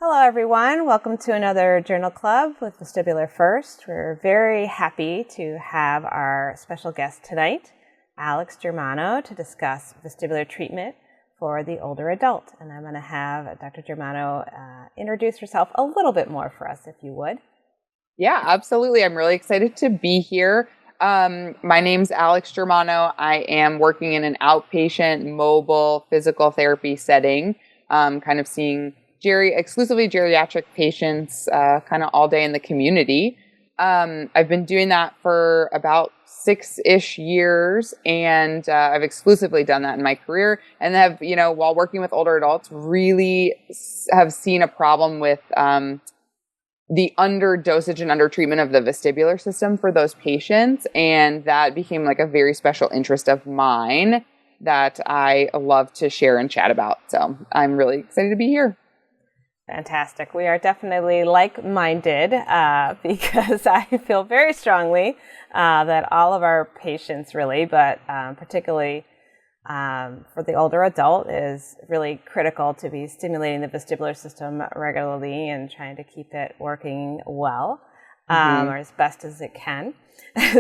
Hello, everyone. Welcome to another Journal Club with Vestibular First. We're very happy to have our special guest tonight, Alex Germano, to discuss vestibular treatment for the older adult. And I'm going to have Dr. Germano introduce herself a little bit more for us, if you would. Yeah, absolutely. I'm really excited to be here. My name's Alex Germano. I am working in an outpatient mobile physical therapy setting, kind of seeing exclusively geriatric patients kind of all day in the community. I've been doing that for about 6-ish years, and I've exclusively done that in my career, and have, while working with older adults, really have seen a problem with the underdosage and undertreatment of the vestibular system for those patients, and that became like a very special interest of mine that I love to share and chat about. So I'm really excited to be here. Fantastic. We are definitely like-minded because I feel very strongly that all of our patients really, but particularly for the older adult, is really critical to be stimulating the vestibular system regularly and trying to keep it working well or as best as it can.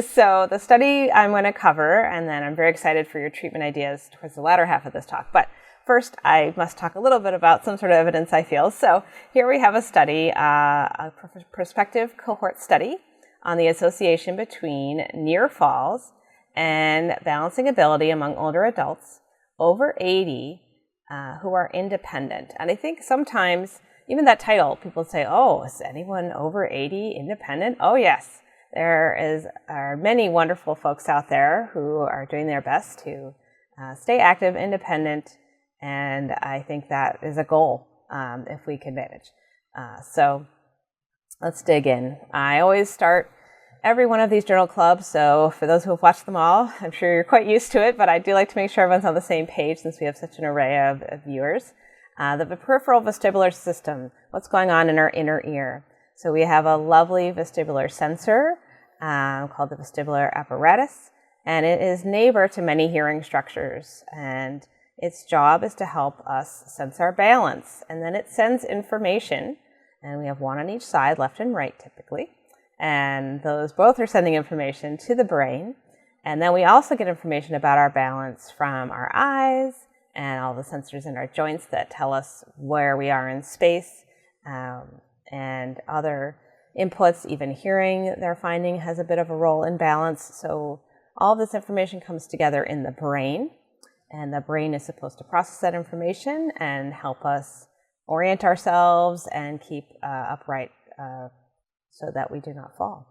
So the study I'm going to cover, and then I'm very excited for your treatment ideas towards the latter half of this talk. But first, I must talk a little bit about some sort of evidence I feel. So here we have a study, a prospective cohort study on the association between near falls and balancing ability among older adults over 80 who are independent. And I think sometimes, even that title, people say, oh, is anyone over 80 independent? Oh, yes. There are many wonderful folks out there who are doing their best to stay active, independent, and I think that is a goal if we can manage. So let's dig in. I always start every one of these journal clubs, so for those who have watched them all, I'm sure you're quite used to it, but I do like to make sure everyone's on the same page since we have such an array of viewers. The peripheral vestibular system, what's going on in our inner ear. So we have a lovely vestibular sensor called the vestibular apparatus, and it is neighbor to many hearing structures, and its job is to help us sense our balance, and then it sends information, and we have one on each side, left and right typically, and those both are sending information to the brain, and then we also get information about our balance from our eyes and all the sensors in our joints that tell us where we are in space, and other inputs. Even hearing, they're finding, has a bit of a role in balance. So all this information comes together in the brain, and the brain is supposed to process that information and help us orient ourselves and keep upright so that we do not fall.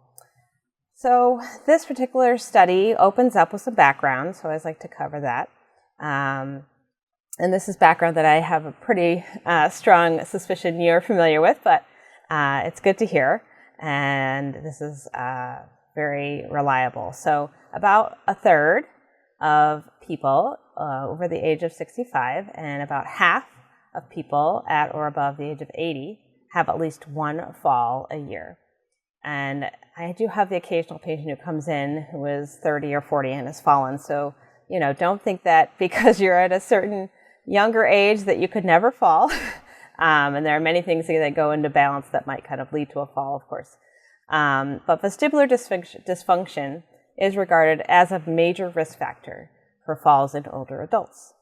So this particular study opens up with some background, so I always like to cover that. And this is background that I have a pretty strong suspicion you're familiar with, but it's good to hear. And this is very reliable. So about a third of people over the age of 65 and about half of people at or above the age of 80 have at least one fall a year. And I do have the occasional patient who comes in who is 30 or 40 and has fallen. So, don't think that because you're at a certain younger age that you could never fall. And there are many things that go into balance that might kind of lead to a fall, of course. But vestibular dysfunction is regarded as a major risk factor for falls in older adults.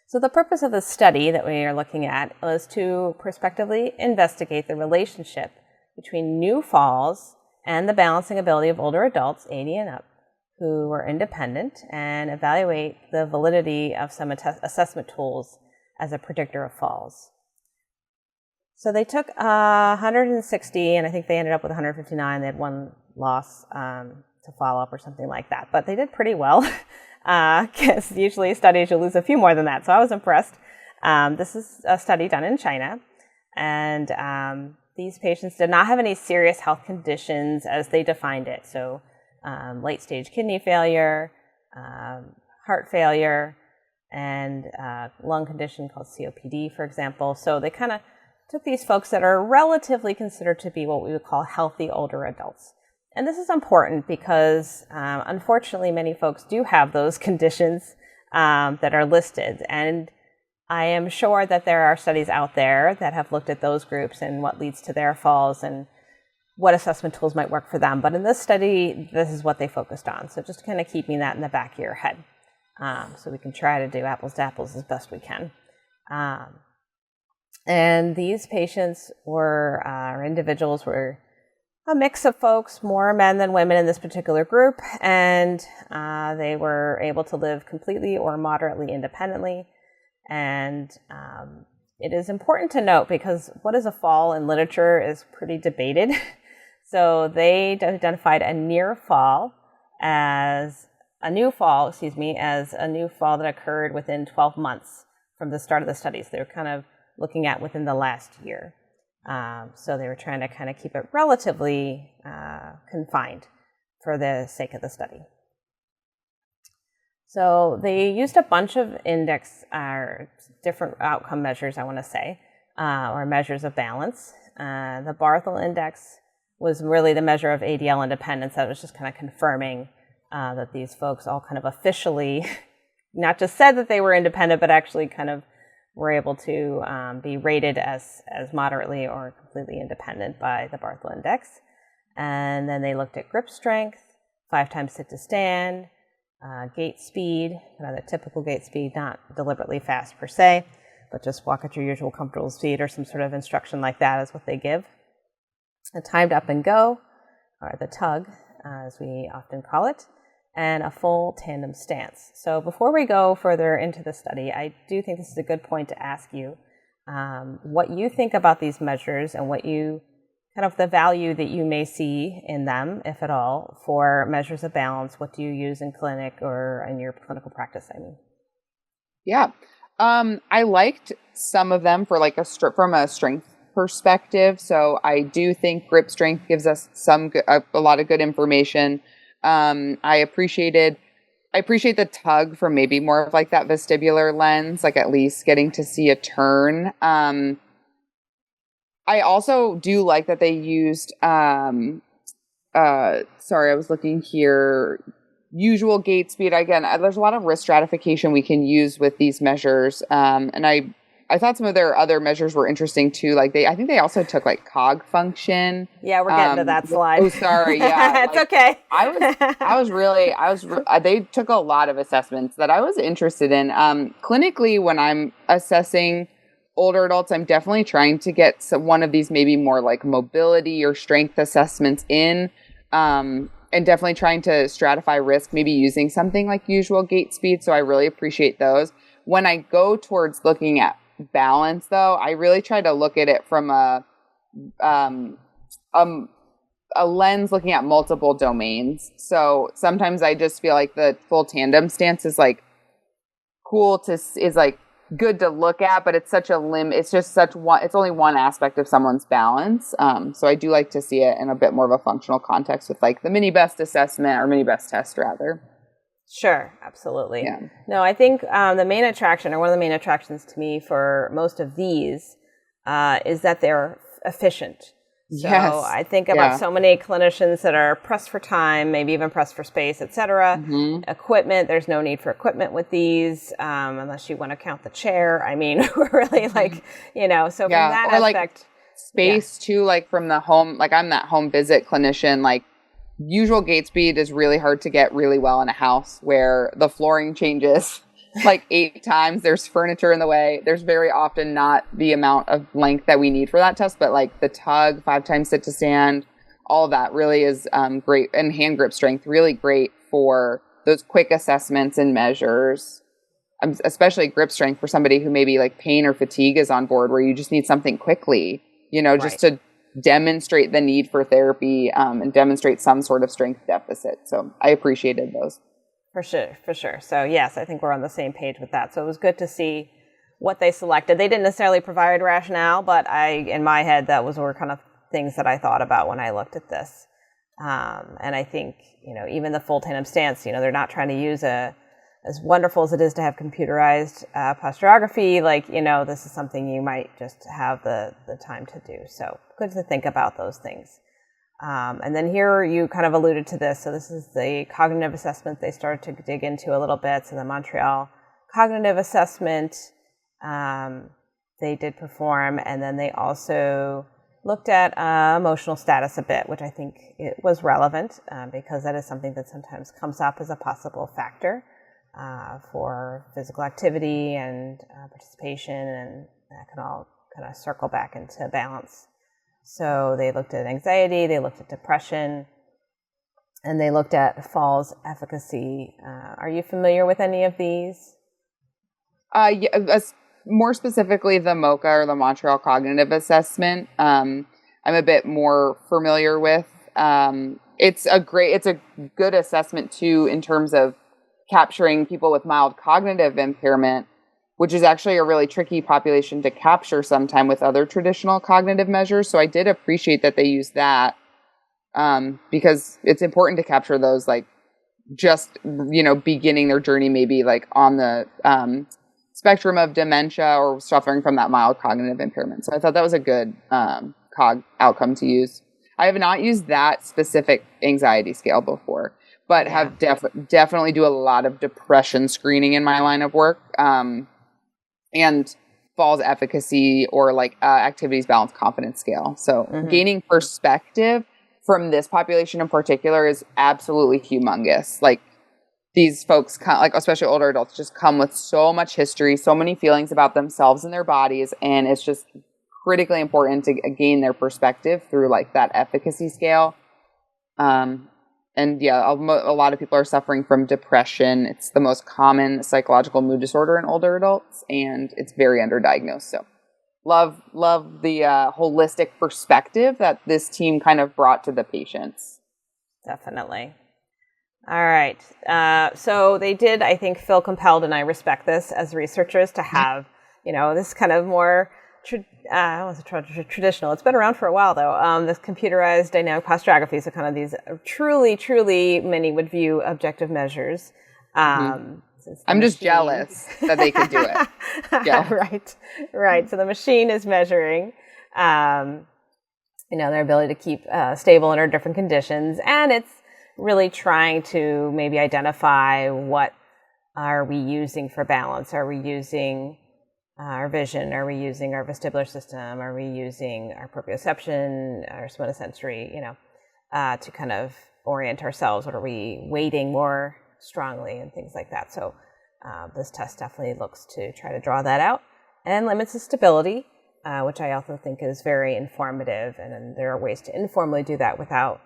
So the purpose of the study that we are looking at was to prospectively investigate the relationship between new falls and the balancing ability of older adults, 80 and up, who were independent, and evaluate the validity of some assessment tools as a predictor of falls. So they took 160, and I think they ended up with 159. They had one loss to follow up or something like that. But they did pretty well, because usually studies you lose a few more than that. So I was impressed. This is a study done in China, and these patients did not have any serious health conditions as they defined it. So late-stage kidney failure, heart failure, and lung condition called COPD, for example. So they kind of took these folks that are relatively considered to be what we would call healthy older adults. And this is important because, unfortunately, many folks do have those conditions that are listed. And I am sure that there are studies out there that have looked at those groups and what leads to their falls and what assessment tools might work for them. But in this study, this is what they focused on. So just kind of keeping that in the back of your head. So we can try to do apples to apples as best we can. And these patients were, or individuals were a mix of folks, more men than women in this particular group. And they were able to live completely or moderately independently. And it is important to note, because what is a fall in literature is pretty debated. So they identified a near fall as a new fall that occurred within 12 months from the start of the studies. They were kind of looking at within the last year. So they were trying to kind of keep it relatively confined for the sake of the study. So they used a bunch of different outcome measures, I want to say, or measures of balance. The Barthel Index was really the measure of ADL independence. That was just kind of confirming that these folks all kind of officially not just said that they were independent, but actually kind of were able to be rated as moderately or completely independent by the Barthel Index. And then they looked at grip strength, 5 times sit to stand, gait speed, the typical gait speed, not deliberately fast per se, but just walk at your usual comfortable speed or some sort of instruction like that is what they give. A timed up and go, or the tug, as we often call it, and a full tandem stance. So before we go further into the study, I do think this is a good point to ask you what you think about these measures and what you kind of the value that you may see in them, if at all, for measures of balance. What do you use in clinic or in your clinical practice, I mean? Yeah. I liked some of them for like from a strength perspective. So I do think grip strength gives us a lot of good information. I appreciate the tug from maybe more of like that vestibular lens, like at least getting to see a turn. I also do like that they used, sorry, I was looking here, usual gait speed. Again, there's a lot of risk stratification we can use with these measures. And I thought some of their other measures were interesting too. Like I think they also took like cog function. Yeah, we're getting to that slide. Oh, sorry. Yeah. It's okay. They took a lot of assessments that I was interested in. Clinically, when I'm assessing older adults, I'm definitely trying to get one of these maybe more like mobility or strength assessments in, and definitely trying to stratify risk, maybe using something like usual gait speed. So I really appreciate those. When I go towards looking at balance, though, I really try to look at it from a lens looking at multiple domains. So sometimes I just feel like the full tandem stance is like good to look at, but it's such a it's only one aspect of someone's balance. So I do like to see it in a bit more of a functional context with like the mini best assessment or mini best test rather. Sure, absolutely. Yeah. No, I think the main attraction, or one of the main attractions to me for most of these, is that they're efficient. So yes. I think about so many clinicians that are pressed for time, maybe even pressed for space, et cetera. Mm-hmm. Equipment, there's no need for equipment with these, unless you want to count the chair. I mean, we're really like, so from that aspect. Like space too, like from the home, like I'm that home visit clinician, like usual gait speed is really hard to get really well in a house where the flooring changes like 8 times. There's furniture in the way. There's very often not the amount of length that we need for that test, but like the tug, 5 times sit to stand, all of that really is great. And hand grip strength, really great for those quick assessments and measures, especially grip strength for somebody who maybe like pain or fatigue is on board, where you just need something quickly, just to demonstrate the need for therapy and demonstrate some sort of strength deficit. So I appreciated those. For sure. So yes, I think we're on the same page with that. So it was good to see what they selected. They didn't necessarily provide rationale, but in my head, were kind of things that I thought about when I looked at this. And I think, even the full tandem stance, they're not trying to use as wonderful as it is to have computerized posturography, this is something you might just have the time to do. So good to think about those things. And then here you kind of alluded to this. So this is the cognitive assessment they started to dig into a little bit. So the Montreal cognitive assessment, they did perform, and then they also looked at emotional status a bit, which I think it was relevant because that is something that sometimes comes up as a possible factor for physical activity and participation, and that can all kind of circle back into balance. So they looked at anxiety, they looked at depression, and they looked at falls efficacy. Are you familiar with any of these? Yeah, more specifically, the MOCA, or the Montreal Cognitive Assessment. I'm a bit more familiar with. It's a good assessment too in terms of capturing people with mild cognitive impairment, which is actually a really tricky population to capture sometime with other traditional cognitive measures. So I did appreciate that they used that because it's important to capture those, like just, beginning their journey, maybe like on the spectrum of dementia or suffering from that mild cognitive impairment. So I thought that was a good cog outcome to use. I have not used that specific anxiety scale before, but have definitely do a lot of depression screening in my line of work, and falls efficacy, or like activities balance confidence scale. So gaining perspective from this population in particular is absolutely humongous. Like, these folks, especially older adults, just come with so much history, so many feelings about themselves and their bodies, and it's just critically important to gain their perspective through like that efficacy scale. And yeah, a lot of people are suffering from depression. It's the most common psychological mood disorder in older adults, and it's very underdiagnosed. So love the holistic perspective that this team kind of brought to the patients. Definitely. All right. So they did, I think, feel compelled, and I respect this as researchers, to have, this kind of more traditional. It's been around for a while, though. This computerized dynamic posturography, so kind of these truly, many would view objective measures. I'm just jealous that they could do it. Yeah. Right. So the machine is measuring, their ability to keep stable under different conditions, and it's really trying to maybe identify what are we using for balance. Are we using our vision? Are we using our vestibular system? Are we using our proprioception, our somatosensory, to kind of orient ourselves? What are we weighting more strongly and things like that? So this test definitely looks to try to draw that out, and limits the stability, which I also think is very informative. And then there are ways to informally do that without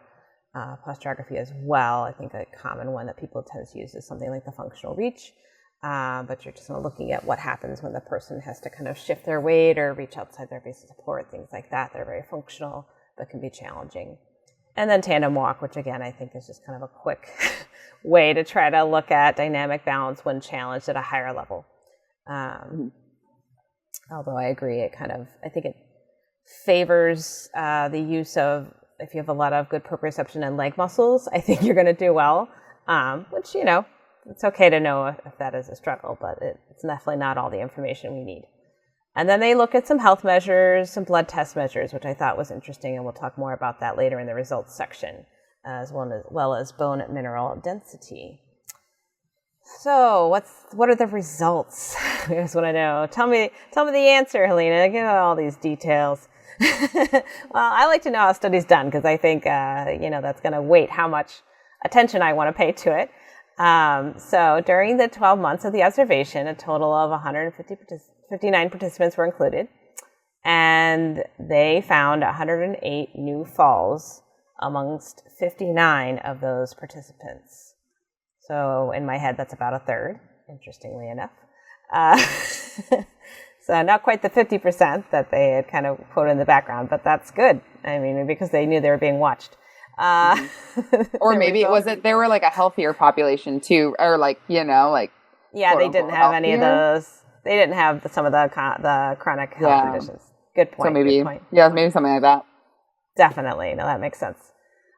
posturography as well. I think a common one that people tend to use is something like the functional reach, but you're just looking at what happens when the person has to kind of shift their weight or reach outside their base of support, things like that. They're very functional, but can be challenging. And then tandem walk, which again, I think is just kind of a quick way to try to look at dynamic balance when challenged at a higher level. Although I agree, I think it favors the use of, if you have a lot of good proprioception and leg muscles, I think you're going to do well, which, it's okay to know if that is a struggle, but it's definitely not all the information we need. And then they look at some health measures, some blood test measures, which I thought was interesting, and we'll talk more about that later in the results section, as well as bone mineral density. So what are the results? I just want to know. Tell me the answer, Helena. Give all these details. Well, I like to know how a study's done, because I think, that's going to weight how much attention I want to pay to it. So during the 12 months of the observation, a total of 159 participants were included, and they found 108 new falls amongst 59 of those participants. So in my head, that's about a third, interestingly enough. So not quite the 50% that they had kind of quoted in the background, but that's good. I mean, because they knew they were being watched. Or maybe they were like a healthier population too, or like, Yeah, they didn't have any of those. They didn't have some of the chronic health conditions. Good point. So maybe, good point. Yeah, maybe something like that. Definitely. No, that makes sense.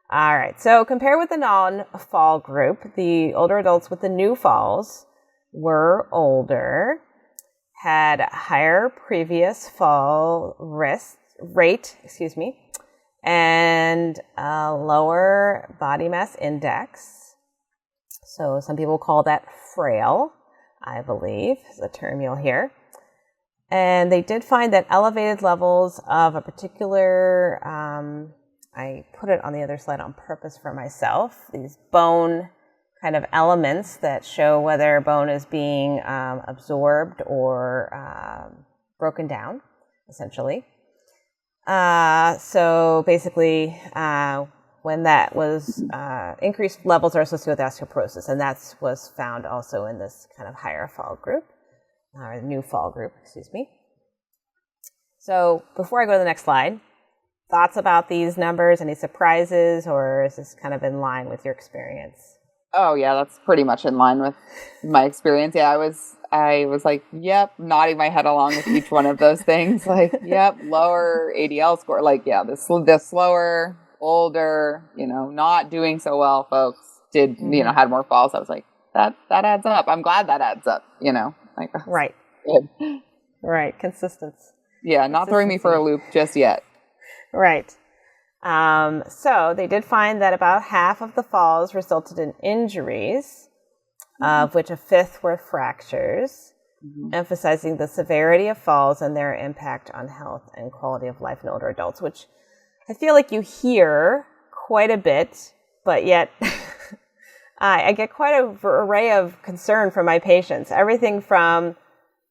All right. So compared with the non-fall group, the older adults with the new falls were older, had higher previous fall rate, and a lower body mass index. So some people call that frail, I believe, is a term you'll hear. And they did find that elevated levels of a particular, I put it on the other slide on purpose for myself, these bone kind of elements that show whether bone is being absorbed or broken down, essentially. So basically, when that was increased levels are associated with osteoporosis, and that was found also in this kind of higher fall group, or new fall group, excuse me. So before I go to the next slide, thoughts about these numbers, any surprises, or is this kind of in line with your experience? Oh yeah, that's pretty much in line with my experience. Yeah, I was like, yep, nodding my head along with each one of those things. Like, yep, lower ADL score. Like, yeah, the slower, older, not doing so well folks did, had more falls. I was like, that adds up. I'm glad that adds up, like that's right. Good. Right. Consistency. Yeah. Not throwing me for a loop just yet. Right. So they did find that about half of the falls resulted in injuries, of which a fifth were fractures, emphasizing the severity of falls and their impact on health and quality of life in older adults, which I feel like you hear quite a bit, but yet I get quite an array of concern from my patients. Everything from,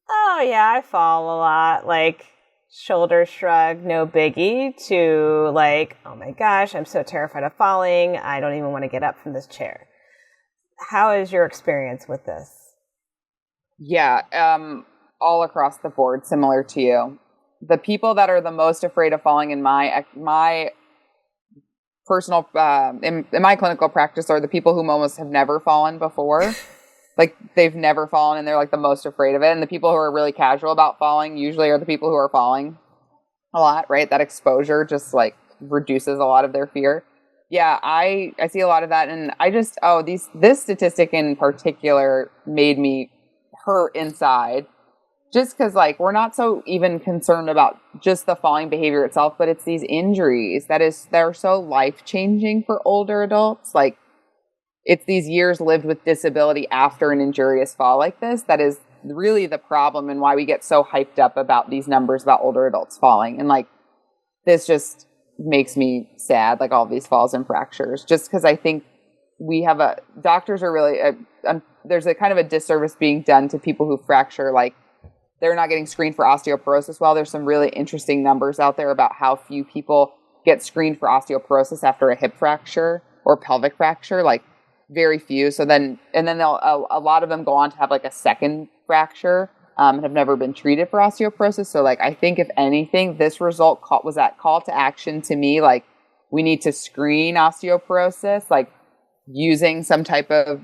oh yeah, I fall a lot, like shoulder shrug, no biggie, to like, oh my gosh, I'm so terrified of falling. I don't even want to get up from this chair. How is your experience with this? Yeah, all across the board, similar to you. The people that are the most afraid of falling in my personal, in my clinical practice are the people who almost have never fallen before. Like they've never fallen and they're like the most afraid of it. And the people who are really casual about falling usually are the people who are falling a lot, right? That exposure just like reduces a lot of their fear. Yeah, I see a lot of that. And I just, this statistic in particular made me hurt inside just because like we're not so even concerned about just the falling behavior itself, but it's these injuries that are so life-changing for older adults. Like, it's these years lived with disability after an injurious fall like this that is really the problem and why we get so hyped up about these numbers about older adults falling. And like, this just makes me sad, like all these falls and fractures, just because I think we have doctors are really, there's a kind of a disservice being done to people who fracture, like they're not getting screened for osteoporosis. Well, there's some really interesting numbers out there about how few people get screened for osteoporosis after a hip fracture or pelvic fracture, like very few. So then a lot of them go on to have like a second fracture and have never been treated for osteoporosis. So like, I think if anything, this result was that call to action to me. Like, we need to screen osteoporosis, like using some type of,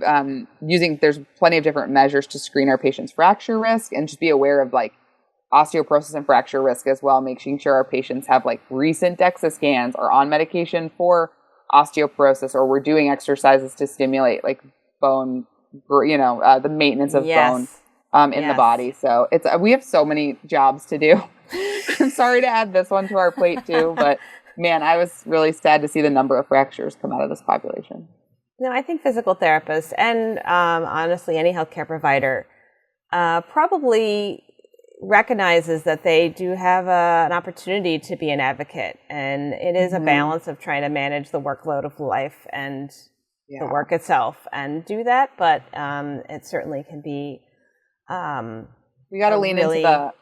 there's plenty of different measures to screen our patients' fracture risk, and just be aware of like osteoporosis and fracture risk as well, making sure our patients have like recent DEXA scans, are on medication for osteoporosis, or we're doing exercises to stimulate like bone, the maintenance of bone in the body. So we have so many jobs to do. I'm sorry to add this one to our plate too, but man, I was really sad to see the number of fractures come out of this population. No, I think physical therapists and honestly any healthcare provider probably recognizes that they do have an opportunity to be an advocate, and it is a balance of trying to manage the workload of life and the work itself and do that, but it certainly can be we got to lean into the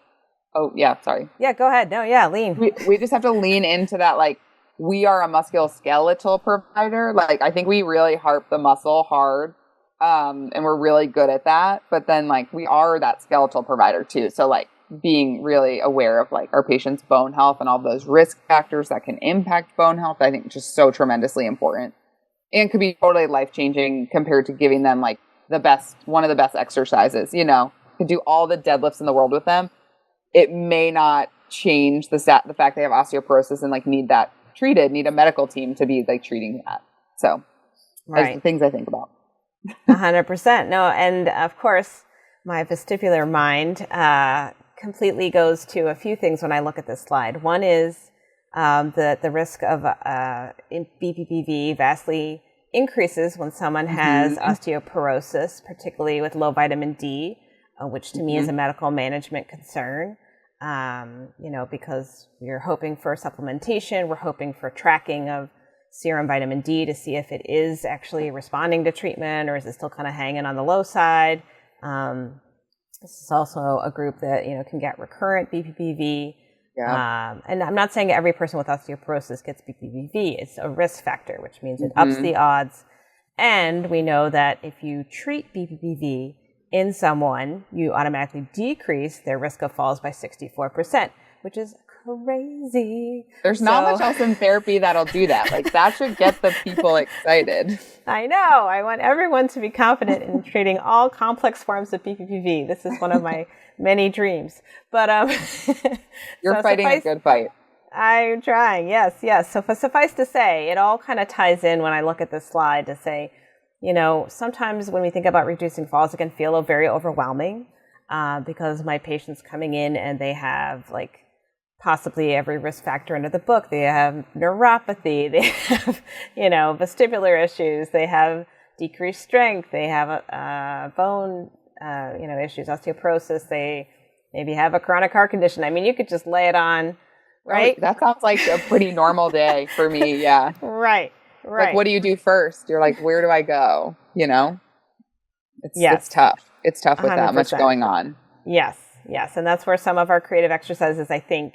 go ahead. Lean. We just have to lean into that, like, we are a musculoskeletal provider. Like, I think we really harp the muscle hard, and we're really good at that. But then, like, we are that skeletal provider too. So, like, being really aware of like our patients' bone health and all those risk factors that can impact bone health, I think just so tremendously important, and could be totally life-changing compared to giving them like one of the best exercises. Could do all the deadlifts in the world with them. It may not change the fact they have osteoporosis and like need a medical team to be like treating that. So those are the things I think about. 100%. No, and of course, my vestibular mind completely goes to a few things when I look at this slide. One is the risk of BPPV vastly increases when someone has osteoporosis, particularly with low vitamin D, which to me is a medical management concern. because we're hoping for supplementation, we're hoping for tracking of serum vitamin D to see if it is actually responding to treatment or is it still kind of hanging on the low side. This is also a group that, can get recurrent BPPV. Yeah. And I'm not saying every person with osteoporosis gets BPPV. It's a risk factor, which means it ups the odds. And we know that if you treat BPPV in someone, you automatically decrease their risk of falls by 64%, which is crazy. There's not much else in therapy that'll do that. Like, that should get the people excited. I know. I want everyone to be confident in treating all complex forms of BPPV. This is one of my many dreams. But you're fighting a good fight. I'm trying. Yes. So suffice to say, it all kind of ties in when I look at this slide to say, sometimes when we think about reducing falls, it can feel very overwhelming because my patients coming in and they have possibly every risk factor under the book. They have neuropathy, they have, vestibular issues, they have decreased strength, they have bone, issues, osteoporosis, they maybe have a chronic heart condition. I mean, you could just lay it on, right? Oh, that sounds like a pretty normal day for me, yeah. Right. Like, what do you do first? You're like, where do I go? It's tough. It's tough with 100%. That much going on. Yes. And that's where some of our creative exercises, I think,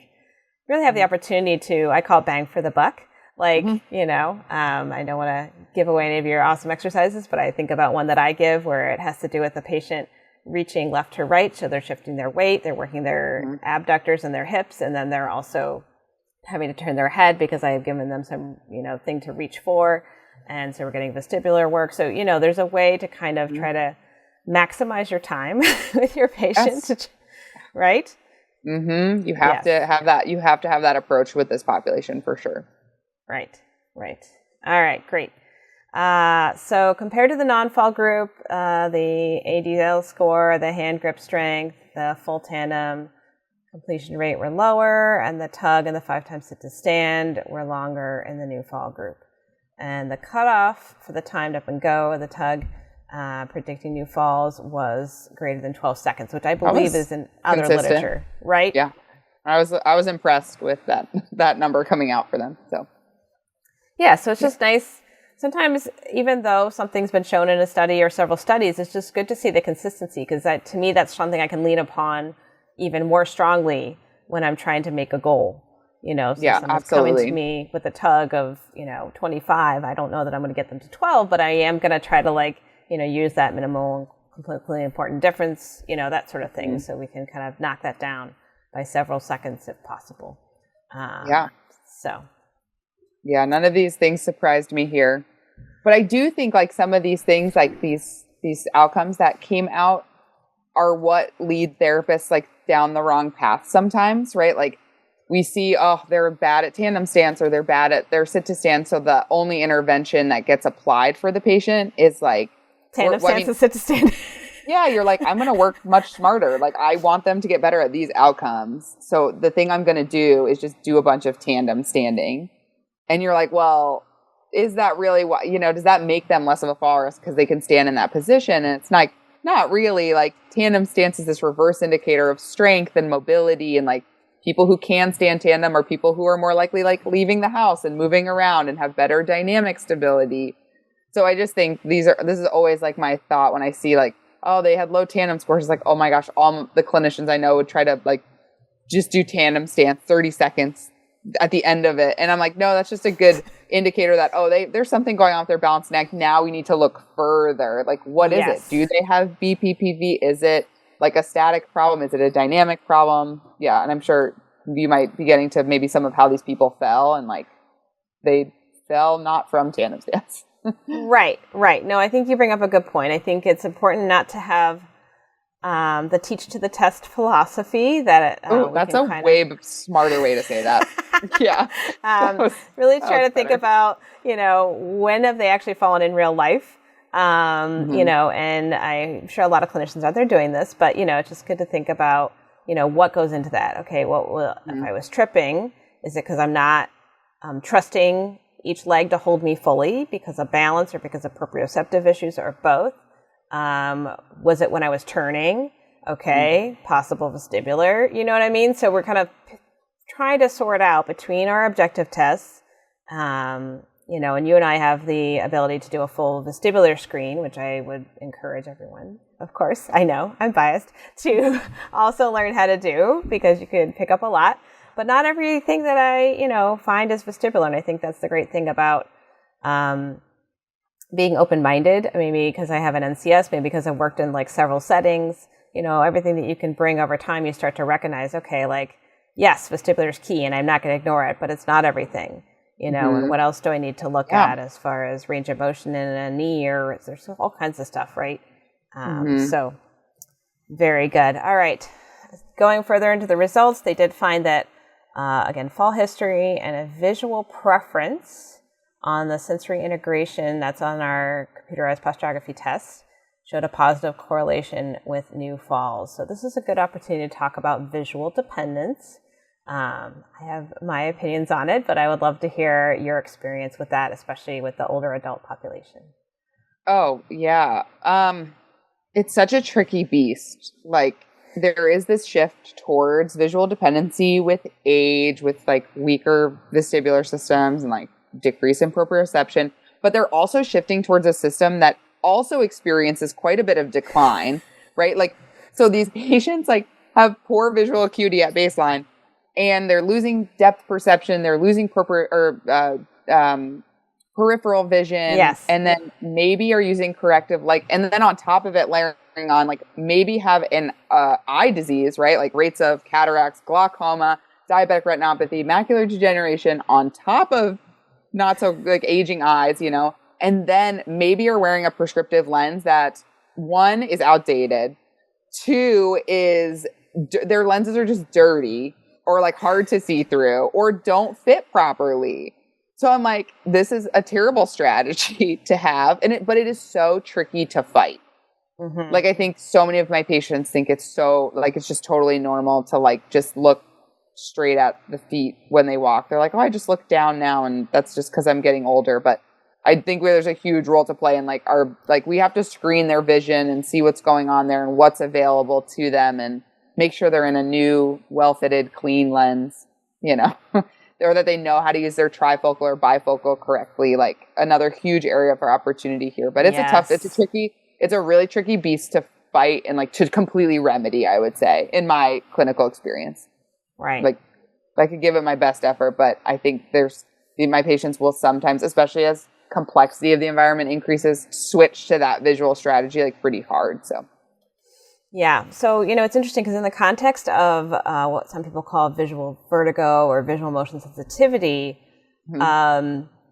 really have the opportunity to, I call bang for the buck. I don't want to give away any of your awesome exercises, but I think about one that I give where it has to do with the patient reaching left to right. So they're shifting their weight, they're working their abductors and their hips, and then they're also having to turn their head because I have given them some, thing to reach for. And so we're getting vestibular work. So, there's a way to kind of try to maximize your time with your patient, yes. Right? Mm-hmm. You have to have that. You have to have that approach with this population for sure. Right. All right, great. So compared to the non-fall group, the ADL score, the hand grip strength, the full tandem completion rate were lower, and the tug and the 5 times sit to stand were longer in the new fall group. And the cutoff for the timed up and go of the tug predicting new falls was greater than 12 seconds, which I believe is in other literature, right? Yeah. I was impressed with that number coming out for them. So yeah, so it's just nice. Sometimes, even though something's been shown in a study or several studies, it's just good to see the consistency, because to me, that's something I can lean upon even more strongly when I'm trying to make a goal. So yeah, someone's absolutely. coming to me with a tug of 25. I don't know that I'm going to get them to 12, but I am going to try to use that minimal, completely important difference, that sort of thing, so we can kind of knock that down by several seconds if possible. Yeah, none of these things surprised me here. But I do think some of these things, these outcomes that came out are what lead therapists down the wrong path sometimes, right? We see, they're bad at tandem stance or they're bad at their sit to stand. So the only intervention that gets applied for the patient is tandem stance and sit to stand. Yeah, you're I'm going to work much smarter. I want them to get better at these outcomes. So the thing I'm going to do is just do a bunch of tandem standing. And you're well, is that really what, does that make them less of a fall risk because they can stand in that position? And it's not really. Tandem stance is this reverse indicator of strength and mobility, and people who can stand tandem are people who are more likely leaving the house and moving around and have better dynamic stability. So I just think this is always my thought when I see they had low tandem scores. It's oh my gosh, all the clinicians I know would try to just do tandem stance 30 seconds at the end of it. And I'm no, that's just a good indicator that, there's something going on with their balance neck. Now we need to look further. What is it? Do they have BPPV? Is it a static problem? Is it a dynamic problem? Yeah. And I'm sure you might be getting to maybe some of how these people fell, and they fell not from tandem stance. Right. No, I think you bring up a good point. I think it's important not to have the teach to the test philosophy that that's a way smarter way to say that. Yeah. Really try to think about, when have they actually fallen in real life? And I'm sure a lot of clinicians out there doing this, but, it's just good to think about, what goes into that. Okay, if I was tripping, is it because I'm not trusting each leg to hold me fully because of balance or because of proprioceptive issues or both? Was it when I was turning? Okay, possible vestibular, you know what I mean? So we're kind of trying to sort out between our objective tests, you know, and you and I have the ability to do a full vestibular screen, which I would encourage everyone, of course, I know, I'm biased, to also learn how to do, because you could pick up a lot. But not everything that I, you know, find is vestibular. And I think that's the great thing about being open-minded, maybe because I have an NCS, maybe because I've worked in like several settings, you know, everything that you can bring over time, you start to recognize, okay, like, yes, vestibular is key and I'm not going to ignore it, but it's not everything, you know, and what else do I need to look at as far as range of motion in a knee, or there's all kinds of stuff, right? So very good. All right. Going further into the results, they did find that, again, fall history and a visual preference on the sensory integration that's on our computerized posturography test showed a positive correlation with new falls. So this is a good opportunity to talk about visual dependence. I have my opinions on it, but I would love to hear your experience with that, especially with the older adult population. Oh, yeah. It's such a tricky beast. Like, there is this shift towards visual dependency with age, with like weaker vestibular systems and like decrease in proprioception, but they're also shifting towards a system that also experiences quite a bit of decline, right? Like, so these patients like have poor visual acuity at baseline, and they're losing depth perception, they're losing peripheral vision, and then maybe are using corrective, like, and then on top of it, layering on, like, maybe have an eye disease, right? Like rates of cataracts, glaucoma, diabetic retinopathy, macular degeneration, on top of not so like aging eyes, you know, and then maybe you're wearing a prescriptive lens that, one, is outdated, two, is their lenses are just dirty or like hard to see through or don't fit properly. So I'm like, this is a terrible strategy to have, but it is so tricky to fight. Like, I think so many of my patients think it's so, like, it's just totally normal to like just look straight at the feet when they walk. They're like, oh, I just look down now, and that's just because I'm getting older. But I think there's a huge role to play in like we have to screen their vision and see what's going on there and what's available to them, and make sure they're in a new, well-fitted, clean lens, you know, or that they know how to use their trifocal or bifocal correctly. Like, another huge area for opportunity here. But it's a really tricky beast to fight and like to completely remedy, I would say, in my clinical experience. Right. Like, I could give it my best effort, but I think my patients will sometimes, especially as complexity of the environment increases, switch to that visual strategy like pretty hard. So. Yeah. So, you know, it's interesting because in the context of what some people call visual vertigo or visual motion sensitivity,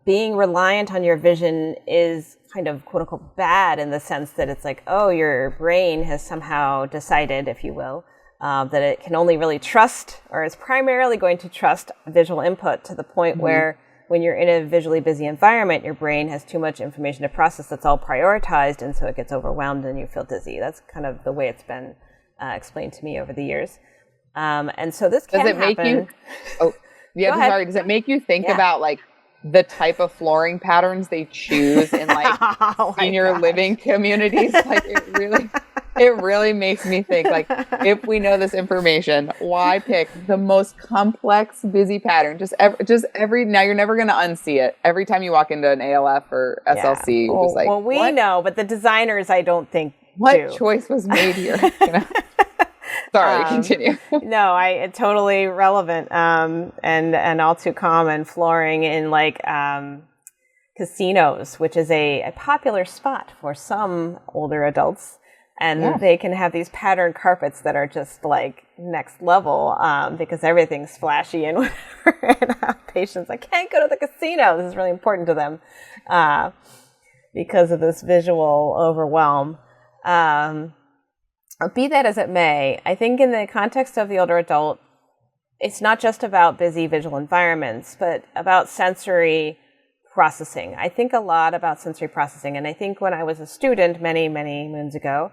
being reliant on your vision is kind of quote unquote bad in the sense that it's like, oh, your brain has somehow decided, if you will, that it can only really trust, or is primarily going to trust visual input to the point where when you're in a visually busy environment, your brain has too much information to process that's all prioritized, and so it gets overwhelmed and you feel dizzy. That's kind of the way it's been explained to me over the years. And so this can happen. Does it make you think about like the type of flooring patterns they choose in like senior living communities? Like, it really makes me think, like, if we know this information, why pick the most complex, busy pattern? Now you're never going to unsee it. Every time you walk into an ALF or SLC, we know, but the designers, I don't think, what choice was made here? You know? Sorry, continue. No, it's totally relevant, and all too common. Flooring in like casinos, which is a popular spot for some older adults. And they can have these patterned carpets that are just like next level because everything's flashy and whatever. And patients, I can't go to the casino. This is really important to them because of this visual overwhelm. Be that as it may, I think in the context of the older adult, it's not just about busy visual environments, but about sensory processing. I think a lot about sensory processing. And I think when I was a student many, many moons ago,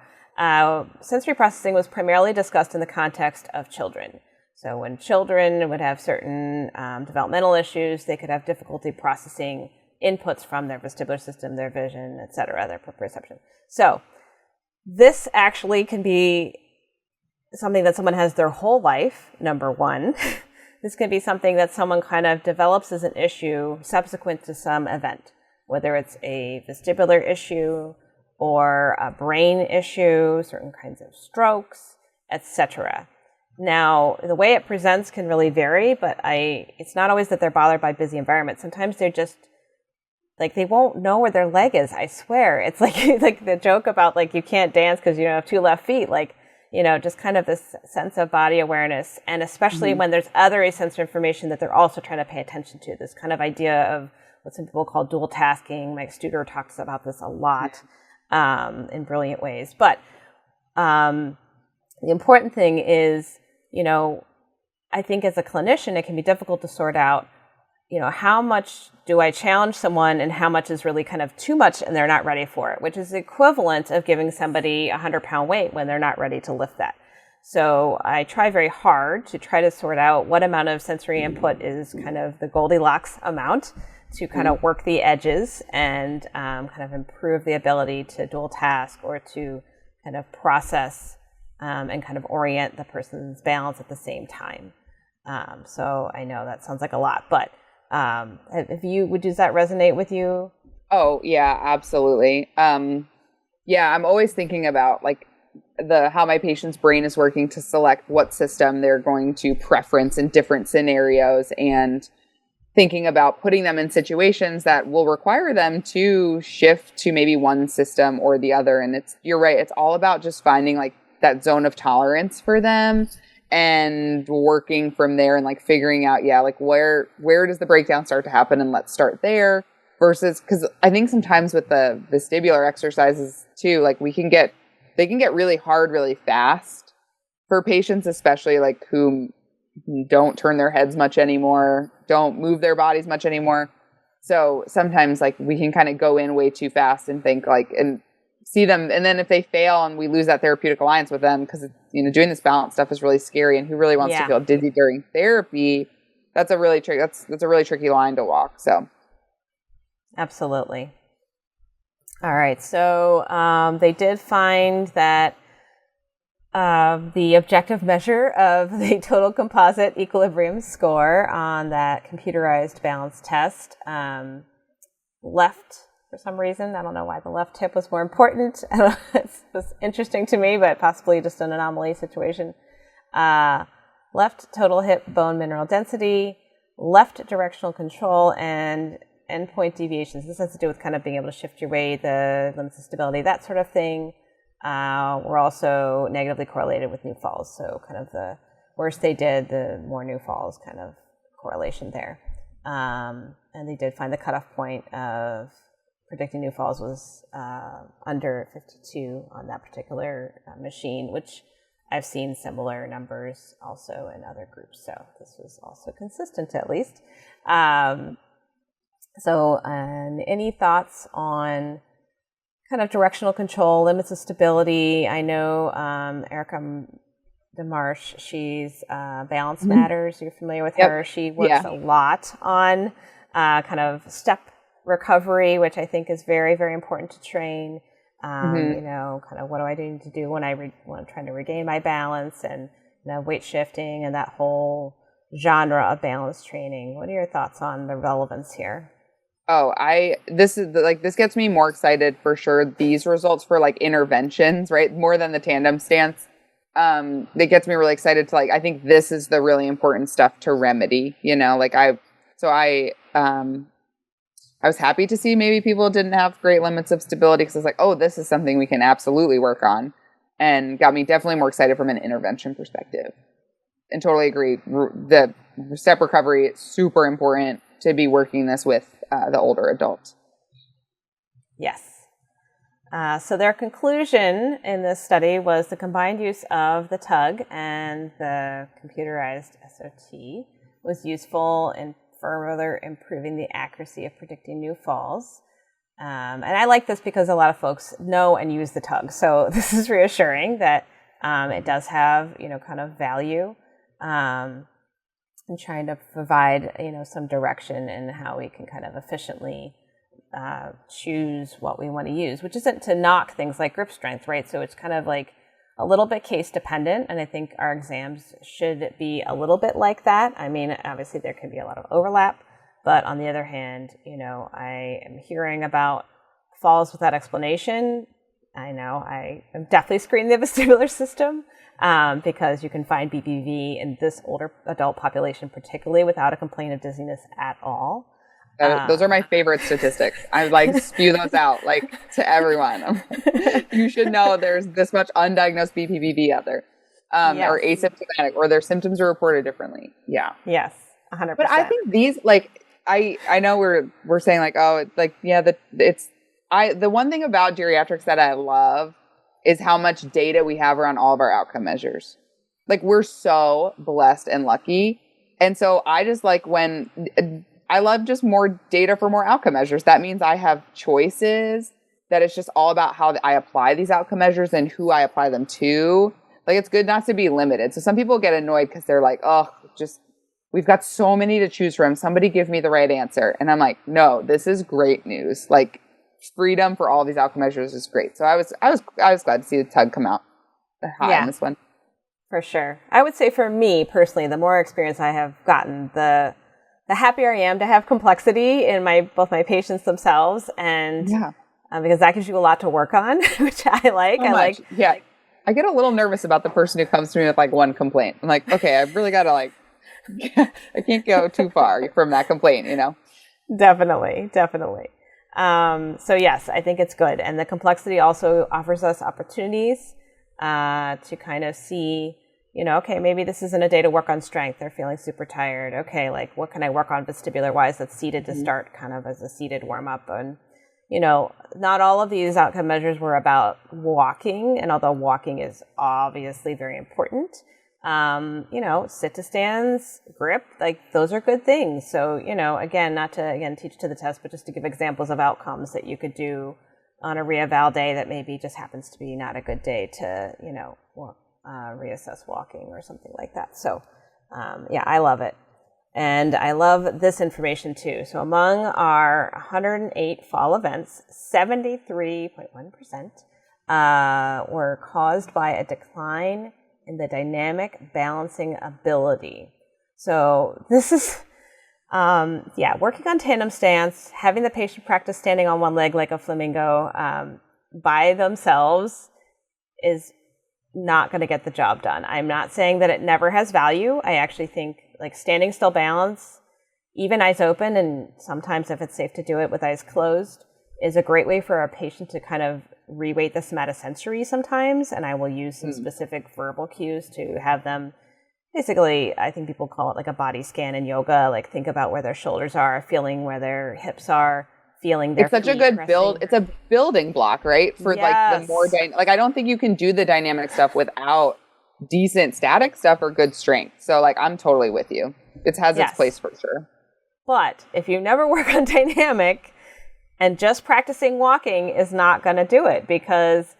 sensory processing was primarily discussed in the context of children. So when children would have certain developmental issues, they could have difficulty processing inputs from their vestibular system, their vision, et cetera, their proprioception. So this actually can be something that someone has their whole life, number one. This can be something that someone kind of develops as an issue subsequent to some event, whether it's a vestibular issue or a brain issue, certain kinds of strokes, etc. Now, the way it presents can really vary, but it's not always that they're bothered by busy environments. Sometimes they're just like, they won't know where their leg is, I swear. It's like the joke about like you can't dance because you don't have two left feet. Like, just kind of this sense of body awareness, and especially when there's other asensory information that they're also trying to pay attention to. This kind of idea of what some people call dual tasking. Mike Studer talks about this a lot in brilliant ways. But the important thing is, I think as a clinician, it can be difficult to sort out, how much do I challenge someone and how much is really kind of too much and they're not ready for it, which is the equivalent of giving somebody a 100-pound weight when they're not ready to lift that. So I try very hard to try to sort out what amount of sensory input is kind of the Goldilocks amount to kind of work the edges and kind of improve the ability to dual task or to kind of process and kind of orient the person's balance at the same time. So I know that sounds like a lot, but does that resonate with you? Oh yeah, absolutely. I'm always thinking about like how my patient's brain is working to select what system they're going to preference in different scenarios, and thinking about putting them in situations that will require them to shift to maybe one system or the other. And you're right. It's all about just finding like that zone of tolerance for them and working from there and like figuring out, like where does the breakdown start to happen, and let's start there, versus, because I think sometimes with the vestibular exercises too, like they can get really hard really fast for patients, especially like who don't turn their heads much anymore, don't move their bodies much anymore. So sometimes like we can kind of go in way too fast and think like, and see them, and then if they fail and we lose that therapeutic alliance with them, because doing this balance stuff is really scary, and who really wants to feel dizzy during therapy? That's a really tricky line to walk. So absolutely. All right, so they did find that the objective measure of the total composite equilibrium score on that computerized balance test left. For some reason, I don't know why the left hip was more important. It was interesting to me, but possibly just an anomaly situation. Left total hip bone mineral density, left directional control, and endpoint deviations. This has to do with kind of being able to shift your weight, the limits of stability, that sort of thing. Were also negatively correlated with new falls. So kind of the worse they did, the more new falls kind of correlation there. And they did find the cutoff point of predicting new falls was under 52 on that particular machine, which I've seen similar numbers also in other groups. So this was also consistent, at least. So any thoughts on kind of directional control, limits of stability? I know Erica DeMarche, she's Balance Matters. You're familiar with her. She works a lot on kind of step recovery, which I think is very, very important to train. Kind of what do I need to do when I'm trying to regain my balance, and weight shifting and that whole genre of balance training. What are your thoughts on the relevance here? Oh, this gets me more excited for sure. These results for like interventions, right? More than the tandem stance. It gets me really excited to I think this is the really important stuff to remedy, I was happy to see maybe people didn't have great limits of stability, because I was like, oh, this is something we can absolutely work on, and got me definitely more excited from an intervention perspective. And totally agree. The step recovery is super important to be working this with the older adults. Yes. So their conclusion in this study was the combined use of the tug and the computerized SOT was useful in further improving the accuracy of predicting new falls. And I like this because a lot of folks know and use the tug. So this is reassuring that it does have, kind of value in trying to provide, some direction in how we can kind of efficiently choose what we want to use, which isn't to knock things like grip strength, right? So it's kind of like a little bit case dependent, and I think our exams should be a little bit like that. I mean, obviously there can be a lot of overlap, but on the other hand, I am hearing about falls without explanation. I know I am definitely screening the vestibular system because you can find BPV in this older adult population, particularly without a complaint of dizziness at all. Those are my favorite statistics. I spew those out to everyone. You should know there's this much undiagnosed BPPV out there, Yes. or asymptomatic, or their symptoms are reported differently. Yeah. Yes, 100%. But I think these I know we're saying the one thing about geriatrics that I love is how much data we have around all of our outcome measures. We're so blessed and lucky, and so I just I love just more data for more outcome measures. That means I have choices, that it's just all about how I apply these outcome measures and who I apply them to. It's good not to be limited. So some people get annoyed because they're like, oh, we've got so many to choose from. Somebody give me the right answer. And I'm like, no, this is great news. Freedom for all these outcome measures is great. So I was glad to see the tug come out high on this one. For sure. I would say for me personally, the more experience I have gotten, the happier I am to have complexity in both my patients themselves, and because that gives you a lot to work on, which I like. Yeah. I get a little nervous about the person who comes to me with one complaint. I'm like, okay, I've really got to I can't go too far from that complaint, Definitely. So yes, I think it's good. And the complexity also offers us opportunities to kind of see, okay, maybe this isn't a day to work on strength. They're feeling super tired. Okay, what can I work on vestibular-wise that's seated to start kind of as a seated warm-up? And, not all of these outcome measures were about walking. And although walking is obviously very important, sit to stands, grip, those are good things. So, again, not to, teach to the test, but just to give examples of outcomes that you could do on a re-eval day that maybe just happens to be not a good day to, reassess walking or something like that. So, I love it. And I love this information too. So among our 108 fall events, 73.1% were caused by a decline in the dynamic balancing ability. So this is, working on tandem stance, having the patient practice standing on one leg like a flamingo by themselves is not going to get the job done. I'm not saying that it never has value. I actually think standing still balance, even eyes open, and sometimes if it's safe to do it with eyes closed, is a great way for a patient to kind of reweight the somatosensory sometimes. And I will use some specific verbal cues to have them basically, I think people call it a body scan in yoga, think about where their shoulders are, feeling where their hips are, feeling their feet. It's such a good build. It's a building block, right? For the more, I don't think you can do the dynamic stuff without decent static stuff or good strength. So I'm totally with you. It has its place for sure. But if you never work on dynamic and just practicing walking is not going to do it, because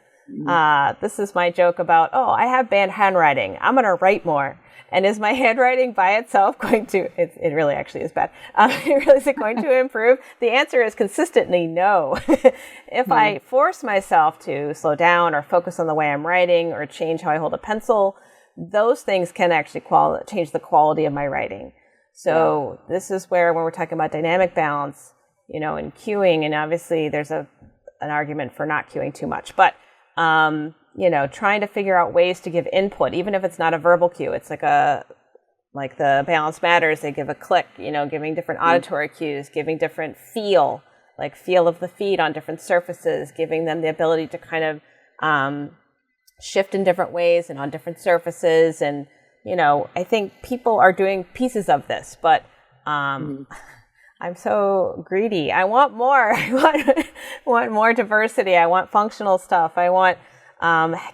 this is my joke about, I have bad handwriting. I'm going to write more. And is my handwriting by itself going to, it really actually is bad. Is it going to improve? The answer is consistently no. If I force myself to slow down or focus on the way I'm writing or change how I hold a pencil, those things can actually change the quality of my writing. So this is where, when we're talking about dynamic balance, and cueing, and obviously there's an argument for not cueing too much, but trying to figure out ways to give input, even if it's not a verbal cue. It's like the Balance Matters, they give a click, giving different auditory cues, giving different feel of the feet on different surfaces, giving them the ability to kind of shift in different ways and on different surfaces. And, I think people are doing pieces of this, but I'm so greedy. I want more. I want more diversity. I want functional stuff. I want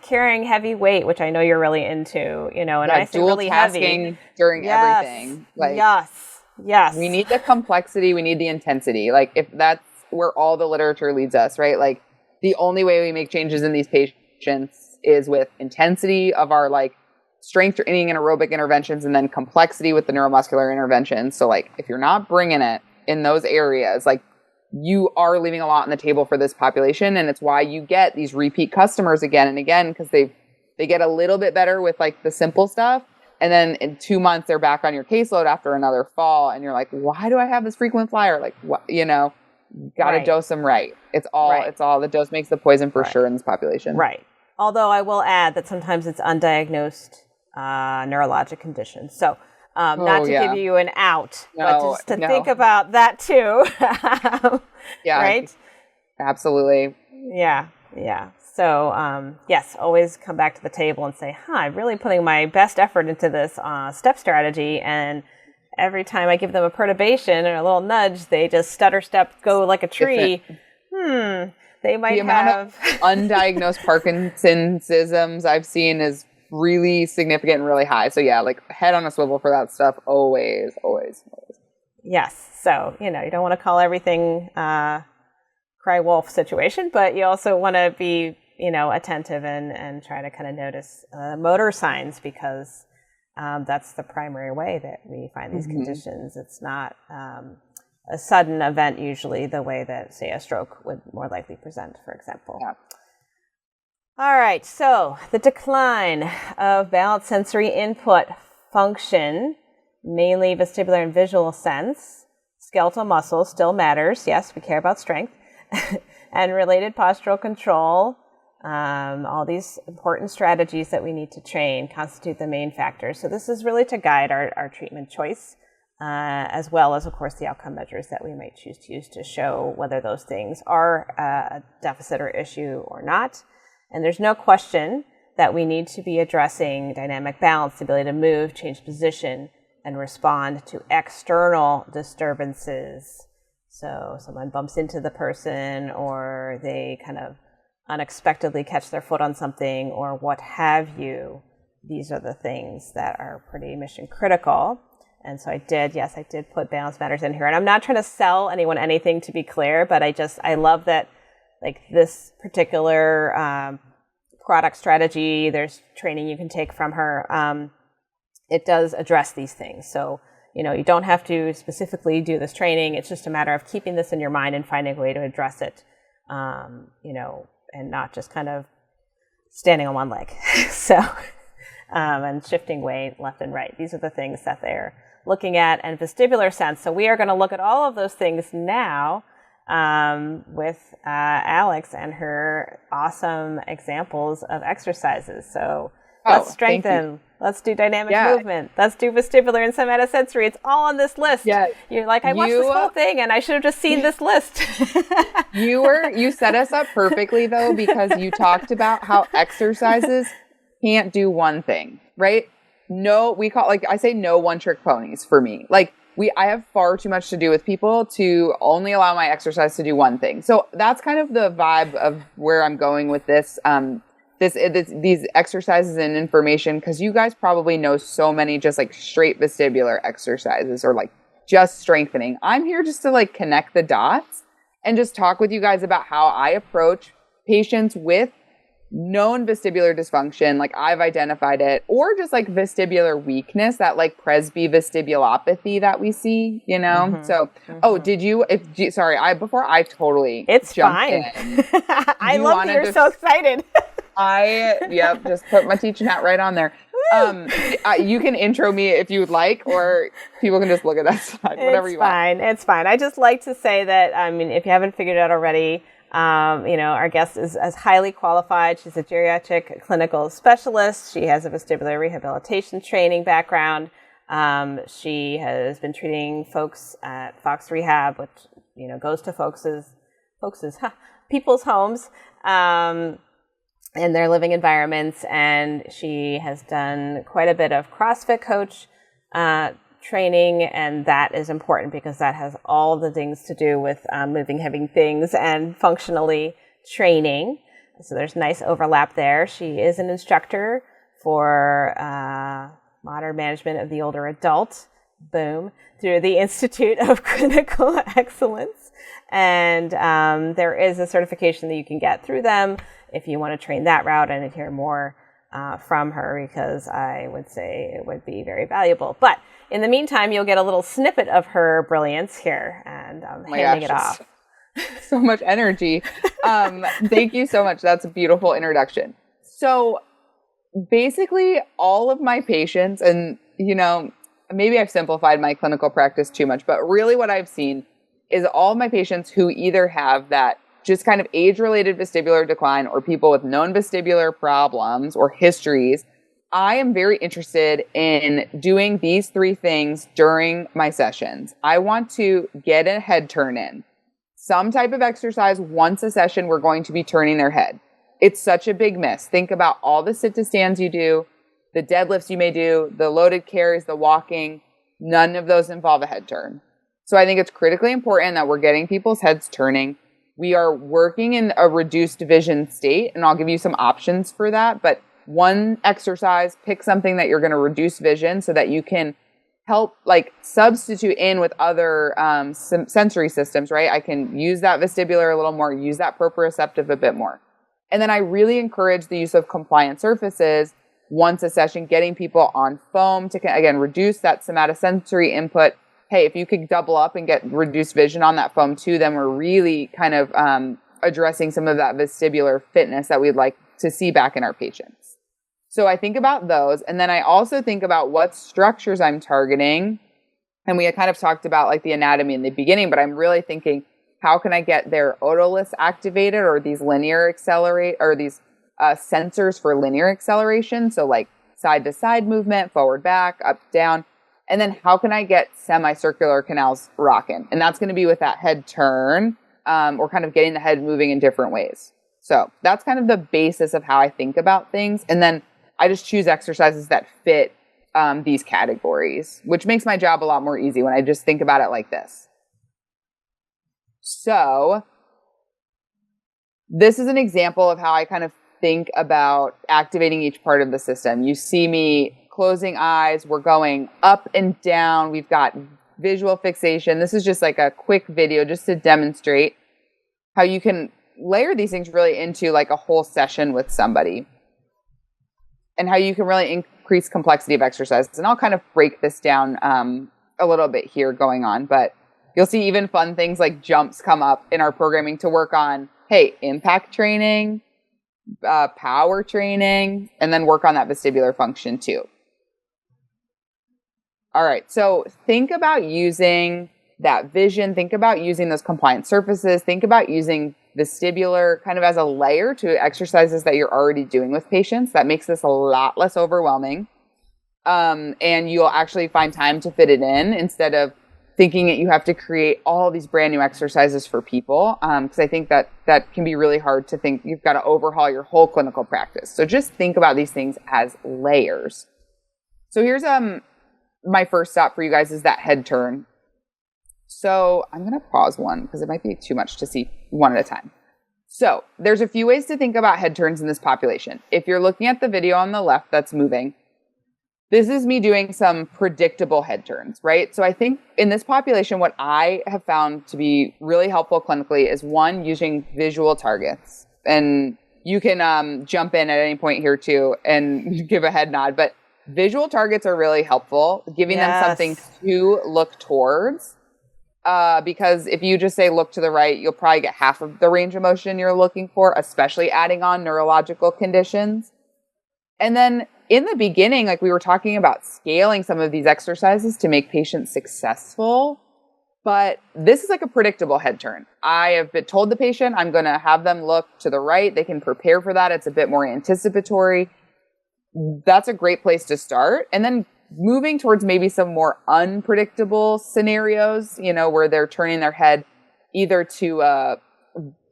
carrying heavy weight, which I know you're really into, and I say really heavy during everything. Yes. We need the complexity. We need the intensity. If that's where all the literature leads us, right? The only way we make changes in these patients is with intensity of our strength training and aerobic interventions, and then complexity with the neuromuscular interventions. So if you're not bringing it in those areas, you are leaving a lot on the table for this population. And it's why you get these repeat customers again and again, because they've they get a little bit better with like the simple stuff. And then in 2 months, they're back on your caseload after another fall. And you're like, why do I have this frequent flyer? Like, what, got to dose them right. It's all the dose makes the poison for sure in this population. Right. Although I will add that sometimes it's undiagnosed neurologic conditions. So not to give you an out, but just to think about that too. Right? Absolutely. Yeah. So, yes, always come back to the table and say, I'm really putting my best effort into this step strategy. And every time I give them a perturbation or a little nudge, they just stutter step, go like a tree. They might have undiagnosed Parkinson'sisms I've seen is really significant and really high. So yeah, like head on a swivel for that stuff. Always. Yes. So, you don't want to call everything cry wolf situation, but you also want to be, attentive and try to kind of notice motor signs, because that's the primary way that we find these conditions. It's not a sudden event usually the way that, say, a stroke would more likely present, for example. Yeah. All right, so the decline of balanced sensory input function, mainly vestibular and visual sense, skeletal muscle still matters. Yes, we care about strength. And related postural control, all these important strategies that we need to train constitute the main factors. So this is really to guide our treatment choice, as well as, of course, the outcome measures that we might choose to use to show whether those things are a deficit or issue or not. And there's no question that we need to be addressing dynamic balance, the ability to move, change position, and respond to external disturbances. So someone bumps into the person, or they kind of unexpectedly catch their foot on something, or what have you. These are the things that are pretty mission critical. And so I did put balance matters in here. And I'm not trying to sell anyone anything, to be clear, but I love that, like, this particular product strategy, there's training you can take from her. It does address these things. So, you don't have to specifically do this training. It's just a matter of keeping this in your mind and finding a way to address it, and not just kind of standing on one leg. So, and shifting weight left and right. These are the things that they're looking at, and vestibular sense. So we are going to look at all of those things now with Alex and her awesome examples of exercises. So let's strengthen. Let's do dynamic movement. Let's do vestibular and somatosensory. It's all on this list. Yeah. You're like, I watched this whole thing and I should have just seen this list. You set us up perfectly, though, because you talked about how exercises can't do one thing, right? No, I say no one-trick ponies for me. Like, I have far too much to do with people to only allow my exercise to do one thing. So that's kind of the vibe of where I'm going with this. These exercises and information, because you guys probably know so many just like straight vestibular exercises or like just strengthening. I'm here just to like connect the dots and just talk with you guys about how I approach patients with known vestibular dysfunction, like I've identified it, or just like vestibular weakness, that like presbyvestibulopathy that we see, So, before I totally it's jumped fine. In, I love that you're so excited. Just put my teaching hat right on there. You can intro me if you would like, or people can just look at that side, whatever you want. It's fine. I just like to say that, if you haven't figured it out already, our guest is highly qualified. She's a geriatric clinical specialist. She has a vestibular rehabilitation training background. She has been treating folks at Fox Rehab, which, goes to people's homes, in their living environments. And she has done quite a bit of CrossFit coach, training, and that is important because that has all the things to do with moving heavy things and functionally training. So there's nice overlap there. She is an instructor for modern management of the older adult, through the Institute of Clinical Excellence. And there is a certification that you can get through them if you want to train that route and hear more from her, because I would say it would be very valuable. But in the meantime, you'll get a little snippet of her brilliance here, and I'm handing it off. So much energy. Thank you so much. That's a beautiful introduction. So Basically, all of my patients, and maybe I've simplified my clinical practice too much, but really what I've seen is all of my patients who either have that just kind of age-related vestibular decline or people with known vestibular problems or histories. I am very interested in doing these 3 things during my sessions. I want to get a head turn in. Some type of exercise once a session, we're going to be turning their head. It's such a big miss. Think about all the sit to stands you do, the deadlifts you may do, the loaded carries, the walking. None of those involve a head turn. So I think it's critically important that we're getting people's heads turning. We are working in a reduced vision state, and I'll give you some options for that. But one exercise, pick something that you're going to reduce vision so that you can help substitute in with other sensory systems, right? I can use that vestibular a little more, use that proprioceptive a bit more. And then I really encourage the use of compliant surfaces once a session, getting people on foam to, again, reduce that somatosensory input. Hey, if you could double up and get reduced vision on that foam too, then we're really kind of addressing some of that vestibular fitness that we'd like to see back in our patients. So I think about those. And then I also think about what structures I'm targeting. And we had kind of talked about the anatomy in the beginning, but I'm really thinking, how can I get their otoliths activated, or these linear accelerate, or these sensors for linear acceleration? So side to side movement, forward, back, up, down. And then how can I get semicircular canals rocking? And that's going to be with that head turn, or kind of getting the head moving in different ways. So that's kind of the basis of how I think about things. And then I just choose exercises that fit these categories, which makes my job a lot more easy when I just think about it like this. So this is an example of how I kind of think about activating each part of the system. You see me closing eyes. We're going up and down. We've got visual fixation. This is just a quick video just to demonstrate how you can layer these things really into a whole session with somebody, and how you can really increase complexity of exercise. And I'll kind of break this down a little bit here going on, but you'll see even fun things like jumps come up in our programming to work on, hey, impact training, power training, and then work on that vestibular function too. All right, so think about using that vision, think about using those compliant surfaces, think about using vestibular kind of as a layer to exercises that you're already doing with patients. That makes this a lot less overwhelming. And you'll actually find time to fit it in instead of thinking that you have to create all these brand new exercises for people. Because I think that can be really hard to think you've got to overhaul your whole clinical practice. So just think about these things as layers. So here's my first stop for you guys is that head turn. So I'm going to pause one because it might be too much to see one at a time. So there's a few ways to think about head turns in this population. If you're looking at the video on the left that's moving, this is me doing some predictable head turns, right? So I think in this population, what I have found to be really helpful clinically is one, using visual targets. And you can jump in at any point here too and give a head nod, but visual targets are really helpful, giving them something to look towards. Because if you just say look to the right, you'll probably get half of the range of motion you're looking for, especially adding on neurological conditions. And then in the beginning, we were talking about scaling some of these exercises to make patients successful, but this is a predictable head turn. I have been told the patient I'm going to have them look to the right. They can prepare for that. It's a bit more anticipatory. That's a great place to start. And then moving towards maybe some more unpredictable scenarios, where they're turning their head either to a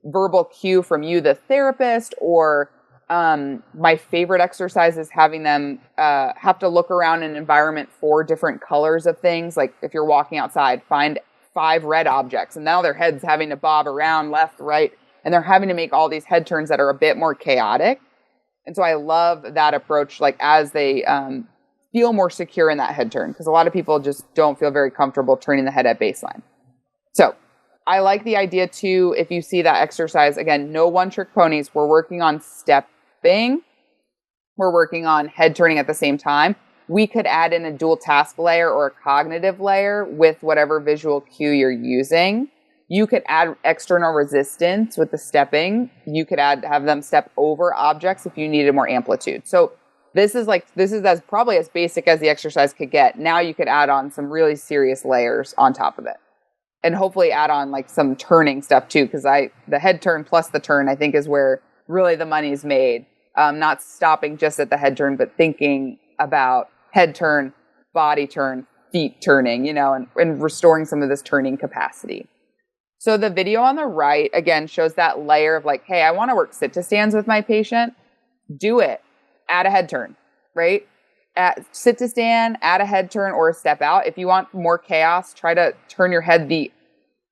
verbal cue from you, the therapist, or my favorite exercise is having them have to look around an environment for different colors of things. Like if you're walking outside, find 5 red objects, and now their head's having to bob around left, right, and they're having to make all these head turns that are a bit more chaotic. And so I love that approach, as they feel more secure in that head turn, because a lot of people just don't feel very comfortable turning the head at baseline. So I like the idea too, if you see that exercise, again, no one-trick ponies. We're working on stepping. We're working on head turning at the same time. We could add in a dual task layer or a cognitive layer with whatever visual cue you're using. You could add external resistance with the stepping. You could have them step over objects if you needed more amplitude. So this is as probably as basic as the exercise could get. Now you could add on some really serious layers on top of it. And hopefully add on like some turning stuff too, because the head turn plus the turn, I think, is where really the money is made. Not stopping just at the head turn, but thinking about head turn, body turn, feet turning, and restoring some of this turning capacity. So the video on the right, again, shows that layer of like, hey, I want to work sit to stands with my patient. Do it. Add a head turn, right? Sit to stand, add a head turn or a step out. If you want more chaos, try to turn your head the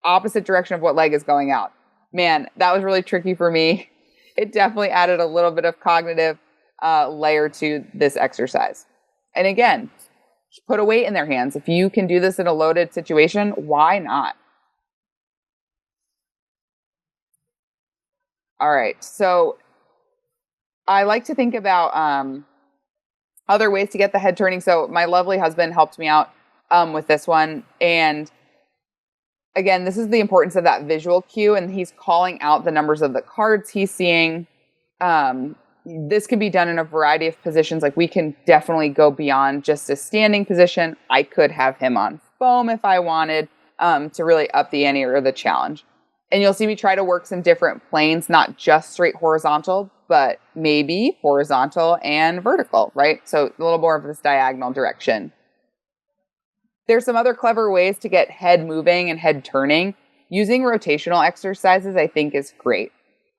opposite direction of what leg is going out. Man, that was really tricky for me. It definitely added a little bit of cognitive layer to this exercise. And again, put a weight in their hands. If you can do this in a loaded situation, why not? All right. So I like to think about other ways to get the head turning. So my lovely husband helped me out with this one. And again, this is the importance of that visual cue. And he's calling out the numbers of the cards he's seeing. This can be done in a variety of positions. Like we can definitely go beyond just a standing position. I could have him on foam if I wanted to really up the ante or the challenge. And you'll see me try to work some different planes, not just straight horizontal, but maybe horizontal and vertical, right? So a little more of this diagonal direction. There's some other clever ways to get head moving and head turning. Using rotational exercises, I think, is great.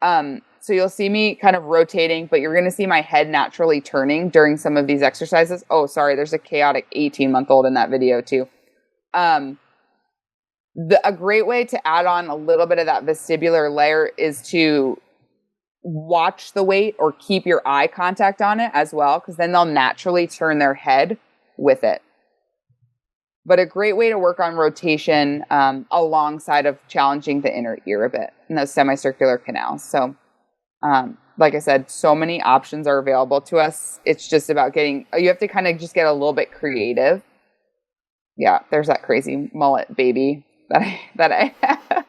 So you'll see me kind of rotating, but you're going to see my head naturally turning during some of these exercises. Oh, sorry, there's a chaotic 18-month-old in that video too. A great way to add on a little bit of that vestibular layer is to watch the weight or keep your eye contact on it as well, because then they'll naturally turn their head with it. But a great way to work on rotation alongside of challenging the inner ear a bit in those semicircular canals. So like I said, so many options are available to us. It's just about you have to kind of just get a little bit creative. Yeah, there's that crazy mullet baby that I have.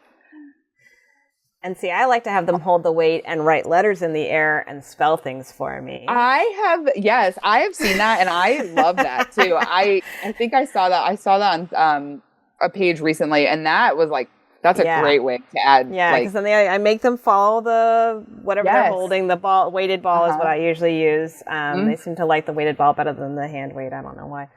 And see, I like to have them hold the weight and write letters in the air and spell things for me. I have seen that, and I love that too. I think I saw that. I saw that on a page recently, and that was like, that's a great way to add. Yeah, because then I make them follow the whatever they're holding. The ball, weighted ball is what I usually use. They seem to like the weighted ball better than the hand weight. I don't know why.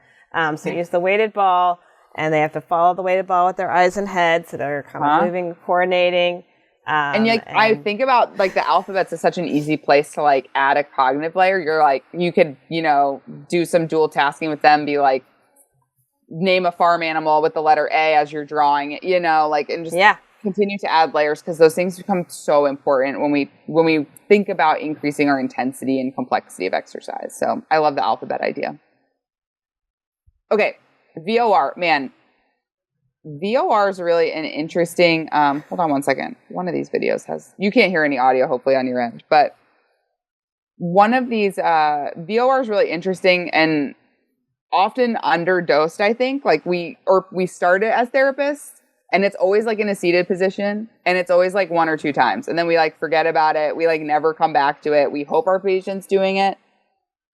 So use the weighted ball, and they have to follow the weighted ball with their eyes and head, so they're kind of moving, coordinating. I think about like the alphabets is such an easy place to like add a cognitive layer. You're like, you could, do some dual tasking with them, be like, name a farm animal with the letter A as you're drawing it, and just continue to add layers, because those things become so important when we think about increasing our intensity and complexity of exercise. So I love the alphabet idea. Okay. VOR, man. VOR is really an interesting, hold on one second. One of these videos you can't hear any audio, hopefully, on your end, but one of these, VOR is really interesting and often underdosed, I think. Like we start it as therapists, and it's always like in a seated position, and it's always like one or two times. And then we like forget about it. We like never come back to it. We hope our patient's doing it.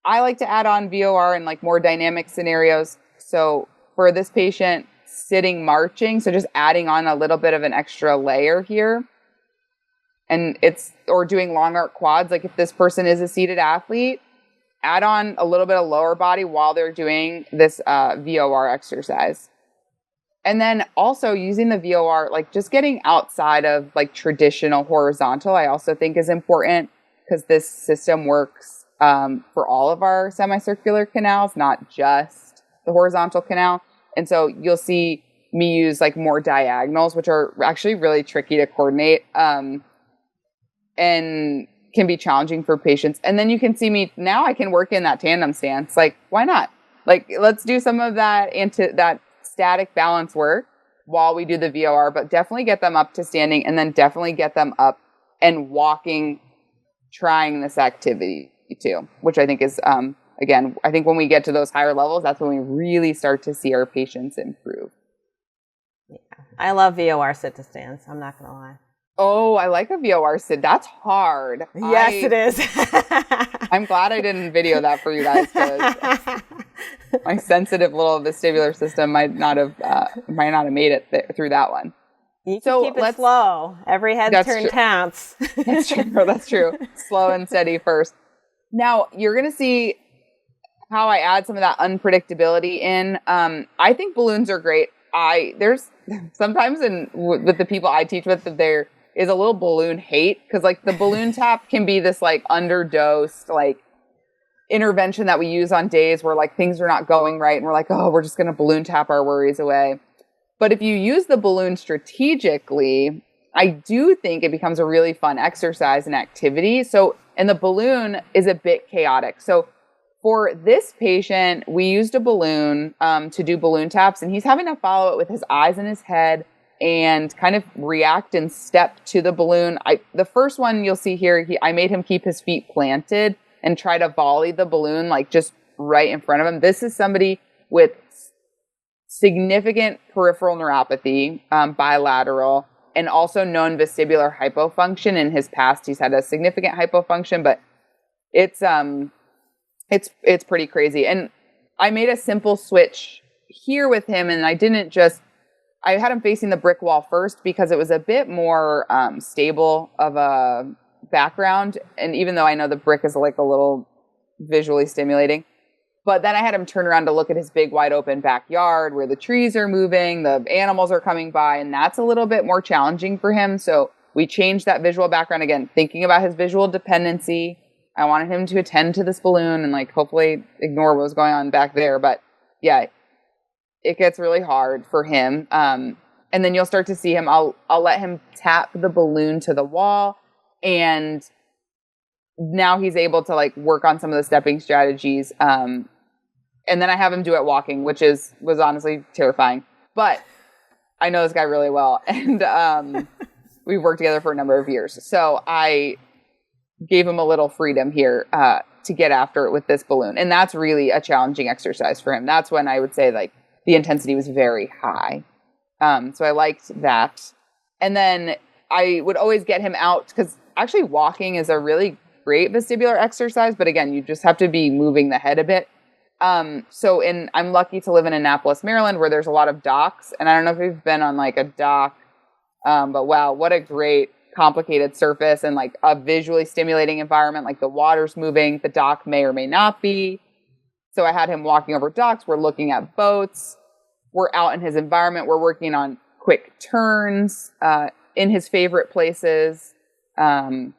I like to add on VOR in like more dynamic scenarios. So for this patient, sitting marching, so just adding on a little bit of an extra layer here. And or doing long arc quads. Like if this person is a seated athlete, add on a little bit of lower body while they're doing this VOR exercise. And then also using the VOR, like just getting outside of like traditional horizontal, I also think is important, because this system works for all of our semicircular canals, not just the horizontal canal. And so you'll see me use like more diagonals, which are actually really tricky to coordinate and can be challenging for patients. And then you can see me now, I can work in that tandem stance. Like, why not? Like, let's do some of that that static balance work while we do the VOR, but definitely get them up to standing, and then definitely get them up and walking, trying this activity too, which I think is, again, I think when we get to those higher levels, that's when we really start to see our patients improve. Yeah. I love VOR sit to stands. I'm not going to lie. Oh, I like a VOR sit. That's hard. Yes, it is. I'm glad I didn't video that for you guys because my sensitive little vestibular system might not have made it through that one. You can keep it slow. Every head turn counts. That's true. That's true. Slow and steady first. Now, you're going to see how I add some of that unpredictability in. I think balloons are great. There's sometimes with the people I teach with, there is a little balloon hate because like the balloon tap can be this like underdosed like intervention that we use on days where like things are not going right and we're like, oh, we're just going to balloon tap our worries away. But if you use the balloon strategically, I do think it becomes a really fun exercise and activity. And the balloon is a bit chaotic. So for this patient, we used a balloon to do balloon taps, and he's having to follow it with his eyes in his head and kind of react and step to the balloon. The first one you'll see here, I made him keep his feet planted and try to volley the balloon like just right in front of him. This is somebody with significant peripheral neuropathy, bilateral, and also known vestibular hypofunction. In his past, he's had a significant hypofunction, but it's pretty crazy. And I made a simple switch here with him, and I had him facing the brick wall first because it was a bit more stable of a background. And even though I know the brick is like a little visually stimulating, but then I had him turn around to look at his big wide open backyard where the trees are moving, the animals are coming by, and that's a little bit more challenging for him. So we changed that visual background again, thinking about his visual dependency. I wanted him to attend to this balloon and like hopefully ignore what was going on back there. But yeah, it gets really hard for him. And then you'll start to see him. I'll let him tap the balloon to the wall, and now he's able to like work on some of the stepping strategies. And then I have him do it walking, which was honestly terrifying. But I know this guy really well, and we've worked together for a number of years. So I gave him a little freedom here to get after it with this balloon. And that's really a challenging exercise for him. That's when I would say like the intensity was very high. So I liked that. And then I would always get him out because actually walking is a really great vestibular exercise. But again, you just have to be moving the head a bit. I'm lucky to live in Annapolis, Maryland, where there's a lot of docks. And I don't know if you've been on like a dock, but wow, what a great complicated surface and like a visually stimulating environment. Like the water's moving, the dock may or may not be. So I had him walking over docks. We're looking at boats. We're out in his environment. We're working on quick turns in his favorite places, and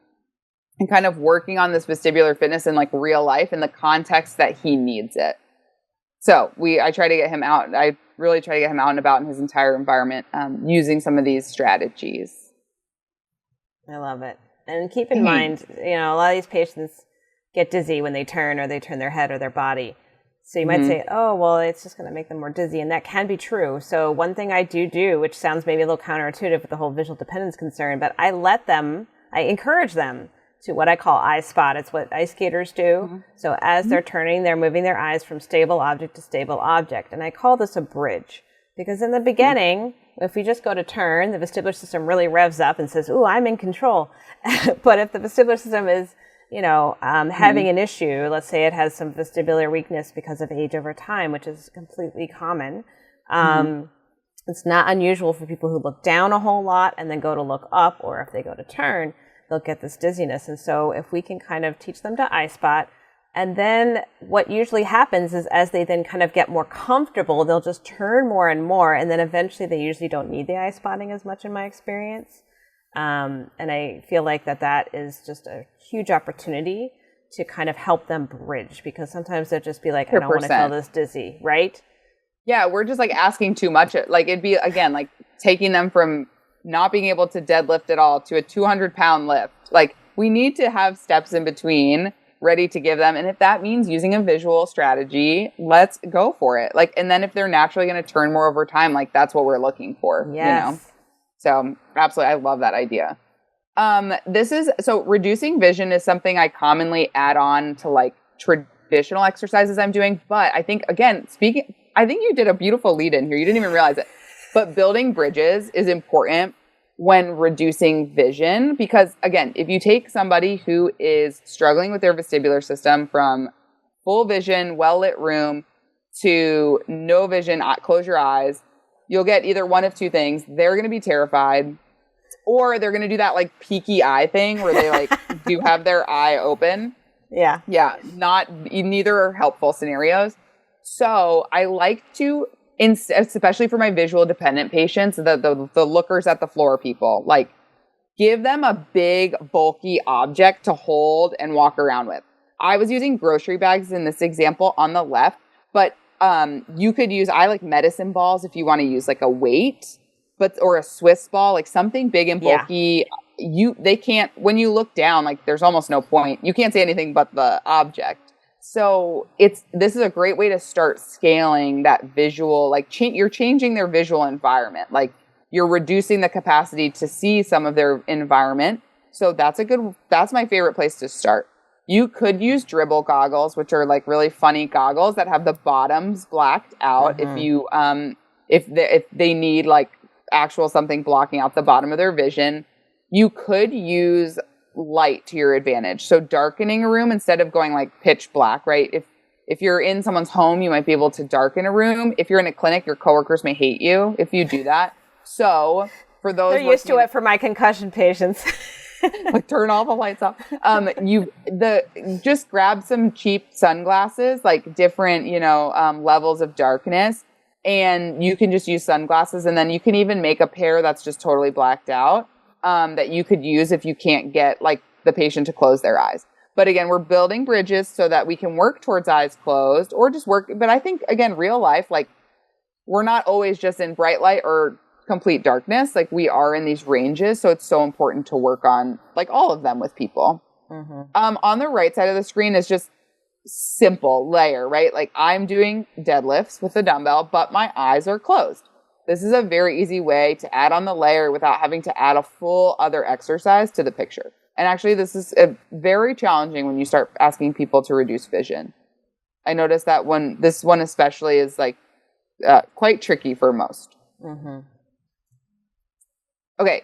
kind of working on this vestibular fitness in like real life in the context that he needs it. So I try to get him out. I really try to get him out and about in his entire environment using some of these strategies. I love it. And keep in mind, a lot of these patients get dizzy when they turn or they turn their head or their body. So you might say, oh, well, it's just going to make them more dizzy. And that can be true. So one thing I do, which sounds maybe a little counterintuitive with the whole visual dependence concern, but I encourage them to what I call eye spot. It's what ice skaters do. Mm-hmm. So as they're turning, they're moving their eyes from stable object to stable object. And I call this a bridge because in the beginning, if we just go to turn, the vestibular system really revs up and says, ooh, I'm in control. But if the vestibular system is having an issue, let's say it has some vestibular weakness because of age over time, which is completely common. It's not unusual for people who look down a whole lot and then go to look up, or if they go to turn, they'll get this dizziness. And so if we can kind of teach them to eye spot, and then what usually happens is as they then kind of get more comfortable, they'll just turn more and more, and then eventually they usually don't need the eye spotting as much in my experience. And I feel like that is just a huge opportunity to kind of help them bridge, because sometimes they'll just be like, I don't want to feel this dizzy, right? Yeah, we're just like asking too much. Like it'd be, again, like taking them from not being able to deadlift at all to a 200-pound lift. Like we need to have steps in between ready to give them. And if that means using a visual strategy, let's go for it. Like, and then if they're naturally going to turn more over time, like that's what we're looking for, Yes. So absolutely. I love that idea. So reducing vision is something I commonly add on to like traditional exercises I'm doing. But I think, again, I think you did a beautiful lead in here. You didn't even realize it. But building bridges is important when reducing vision. Because again, if you take somebody who is struggling with their vestibular system from full vision, well-lit room to no vision, close your eyes, you'll get either one of two things. They're going to be terrified, or they're going to do that like peaky eye thing where they like do have their eye open. Yeah. Yeah. Neither are helpful scenarios. So I like to, especially for my visual dependent patients, the lookers at the floor people, like give them a big bulky object to hold and walk around with. I was using grocery bags in this example on the left, but you could use, I like medicine balls if you want to use like a weight, or a Swiss ball, like something big and bulky. They can't, when you look down, like there's almost no point. You can't see anything but the object. So this is a great way to start scaling that visual, like you're changing their visual environment. Like you're reducing the capacity to see some of their environment. So that's my favorite place to start. You could use dribble goggles, which are like really funny goggles that have the bottoms blacked out. Mm-hmm. If they need like actual something blocking out the bottom of their vision, you could use light to your advantage. So darkening a room instead of going like pitch black, right? If you're in someone's home, you might be able to darken a room. If you're in a clinic, your coworkers may hate you if you do that. So for those, they're used to it for my concussion patients. Like turn all the lights off. Just grab some cheap sunglasses, like different, levels of darkness, and you can just use sunglasses. And then you can even make a pair that's just totally blacked out, that you could use if you can't get like the patient to close their eyes. But again, we're building bridges so that we can work towards eyes closed or just work. But I think again, real life, like we're not always just in bright light or complete darkness. Like we are in these ranges. So it's so important to work on like all of them with people. Mm-hmm. On the right side of the screen is just simple layer, right? Like I'm doing deadlifts with a dumbbell, but my eyes are closed. This is a very easy way to add on the layer without having to add a full other exercise to the picture. And actually this is very challenging when you start asking people to reduce vision. I noticed that this one especially is like quite tricky for most. Mm-hmm. Okay,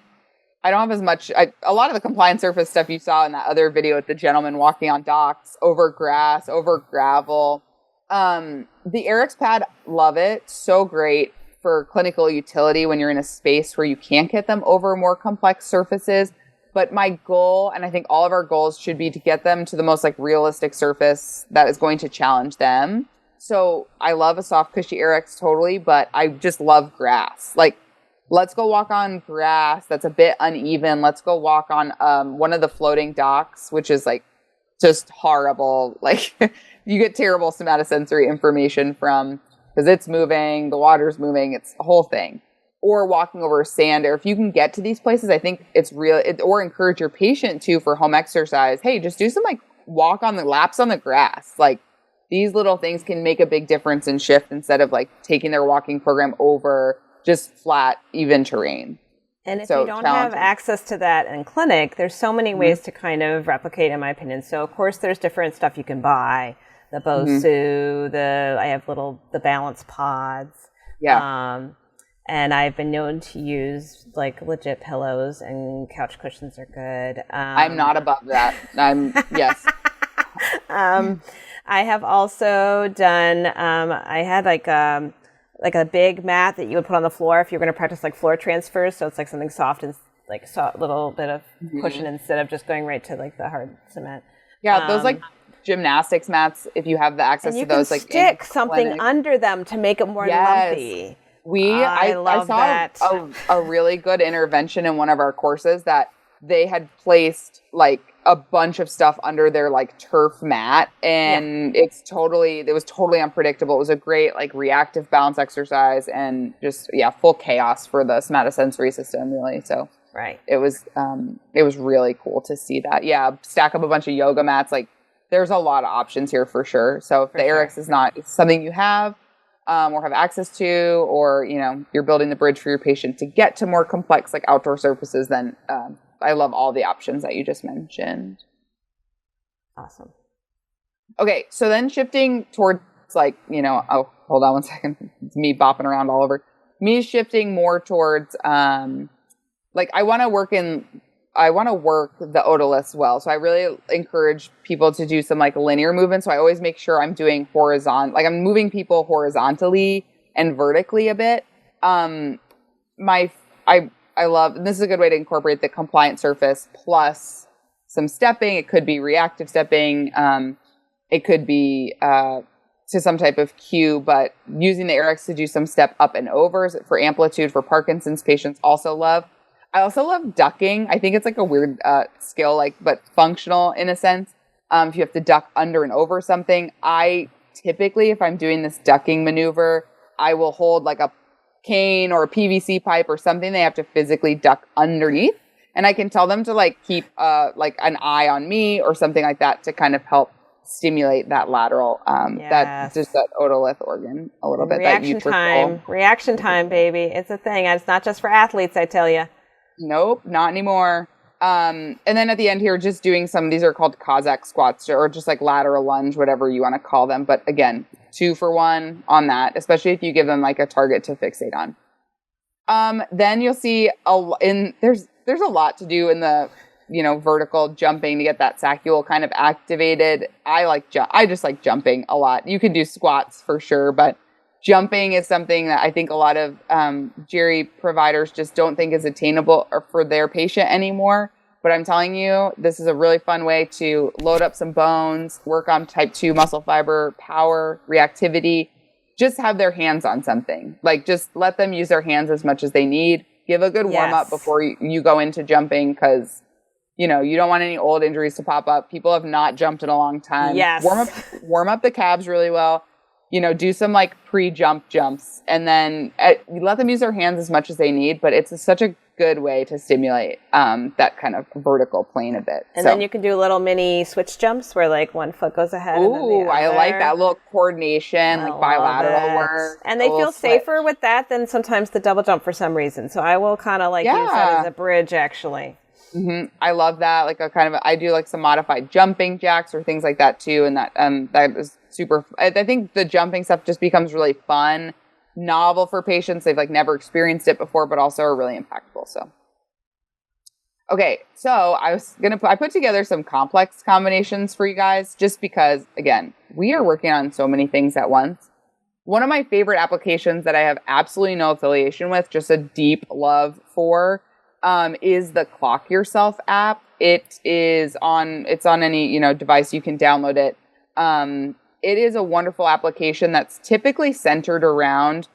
I don't have as much. A lot of the compliance surface stuff you saw in that other video with the gentleman walking on docks, over grass, over gravel. The Airx pad, love it. So great for clinical utility when you're in a space where you can't get them over more complex surfaces. But my goal, and I think all of our goals should be to get them to the most like realistic surface that is going to challenge them. So I love a soft cushy Airx totally, but I just love grass. Like, let's go walk on grass that's a bit uneven. Let's go walk on one of the floating docks, which is like just horrible. Like you get terrible somatosensory information from, because it's moving, the water's moving, it's a whole thing. Or walking over sand, or if you can get to these places, I think it's real. Or encourage your patient to, for home exercise, hey, just do some like walk on the laps on the grass. Like these little things can make a big difference and shift instead of like taking their walking program over just flat, even terrain. And if you don't have access to that in clinic, there's so many ways to kind of replicate, in my opinion. So of course there's different stuff you can buy. The Bosu, the balance pods. Yeah. And I've been known to use like legit pillows, and couch cushions are good. I'm not above that. Yes. I have also done, I had like a big mat that you would put on the floor if you're going to practice like floor transfers. So it's like something soft and like a little bit of cushion instead of just going right to like the hard cement. Yeah, those like gymnastics mats, if you have the access to those, like stick something under them to make it more lumpy. I love that. I saw a really good intervention in one of our courses that they had placed like a bunch of stuff under their like turf mat, and it was totally unpredictable. It was a great like reactive balance exercise, and just full chaos for the somatosensory system, really. So it was really cool to see that. Yeah, stack up a bunch of yoga mats. Like there's a lot of options here for sure. So if the Airx is not something you have or have access to, or you're building the bridge for your patient to get to more complex like outdoor surfaces, then I love all the options that you just mentioned. Awesome. Okay, so then shifting towards like, oh, hold on one second. It's me bopping around all over. Me shifting more towards like I want to work the otoliths well. So I really encourage people to do some like linear movement. So I always make sure I'm doing like I'm moving people horizontally and vertically a bit. I love, and this is a good way to incorporate the compliant surface plus some stepping. It could be reactive stepping. It could be to some type of cue, but using the AirX to do some step up and overs for amplitude for Parkinson's patients also love. I also love ducking. I think it's like a weird skill, like, but functional in a sense. If you have to duck under and over something, I typically, if I'm doing this ducking maneuver, I will hold like a cane or a PVC pipe or something they have to physically duck underneath. And I can tell them to like keep like an eye on me or something like that to kind of help stimulate that lateral, that just that otolith organ a little bit. Reaction time, baby. It's a thing. It's not just for athletes, I tell you. Nope, not anymore. And then at the end here, just doing these are called Cossack squats or just like lateral lunge, whatever you want to call them. But again, 2 for 1 on that, especially if you give them like a target to fixate on. Then you'll see there's a lot to do in the, vertical jumping to get that saccule kind of activated. I just like jumping a lot. You can do squats for sure, but jumping is something that I think a lot of Geri providers just don't think is attainable for their patient anymore. But I'm telling you, this is a really fun way to load up some bones, work on type 2 muscle fiber, power, reactivity, just have their hands on something. Like just let them use their hands as much as they need. Give a good warm up before you go into jumping because, you don't want any old injuries to pop up. People have not jumped in a long time. Yes. Warm up the calves really well. Do some like pre-jump jumps and then let them use their hands as much as they need, but it's such a good way to stimulate that kind of vertical plane a bit. And then you can do little mini switch jumps where like one foot goes ahead. Ooh, and then the other. I like that little coordination, like bilateral work. And they feel safer with that than sometimes the double jump for some reason. So I will kind of use that as a bridge actually. Mm-hmm. I love that. Like I do like some modified jumping jacks or things like that too. And that is super. I think the jumping stuff just becomes really fun, novel for patients. They've like never experienced it before, but also are really impactful. So, okay. So I put together some complex combinations for you guys just because, again, we are working on so many things at once. One of my favorite applications that I have absolutely no affiliation with, just a deep love for, is the Clock Yourself app. It's on any, device you can download it. It is a wonderful application that's typically centered around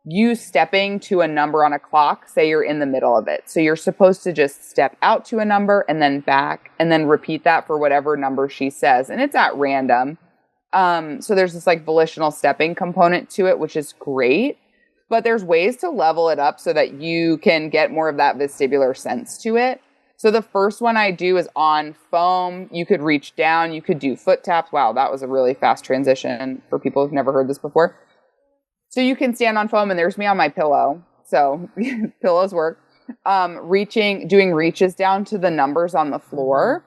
you stepping to a number on a clock. Say you're in the middle of it. So you're supposed to just step out to a number and then back and then repeat that for whatever number she says. And it's at random. So there's this like volitional stepping component to it, which is great. But there's ways to level it up so that you can get more of that vestibular sense to it. So the first one I do is on foam. You could reach down. You could do foot taps. Wow, that was a really fast transition for people who've never heard this before. So you can stand on foam, and there's me on my pillow. So pillows work. Doing reaches down to the numbers on the floor.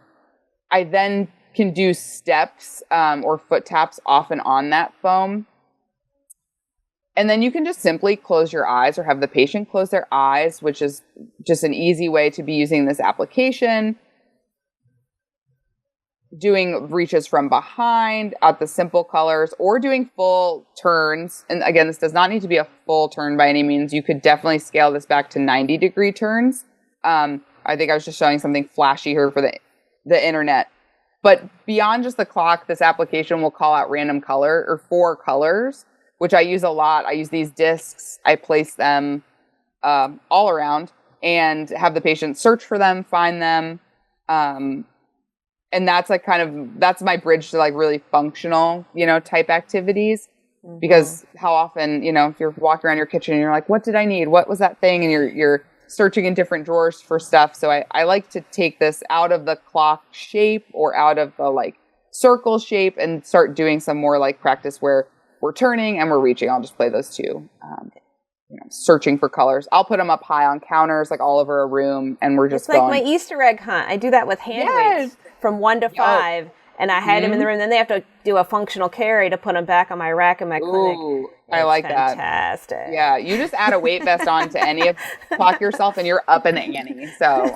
I then can do steps or foot taps off and on that foam. And then you can just simply close your eyes or have the patient close their eyes, which is just an easy way to be using this application. Doing reaches from behind at the simple colors or doing full turns. And again, this does not need to be a full turn by any means. You could definitely scale this back to 90-degree turns. I think I was just showing something flashy here for the internet. But beyond just the clock, this application will call out random color or 4 colors, which I use a lot. I use these discs. I place them all around and have the patient search for them, find them. And that's like that's my bridge to like really functional, type activities. Mm-hmm. Because how often, if you're walking around your kitchen and you're like, what did I need? What was that thing? And you're searching in different drawers for stuff. So I like to take this out of the clock shape or out of the like circle shape and start doing some more like practice where we're turning and we're reaching. I'll just play those two. Searching for colors. I'll put them up high on counters, like all over a room, and we're just It's like my Easter egg hunt. I do that with hand weights from 1 to 5, and I hide them in the room. Then they have to do a functional carry to put them back on my rack in my clinic. Ooh, I like that. Fantastic. Yeah, you just add a weight vest on to any of clock yourself and you're up in the ante. So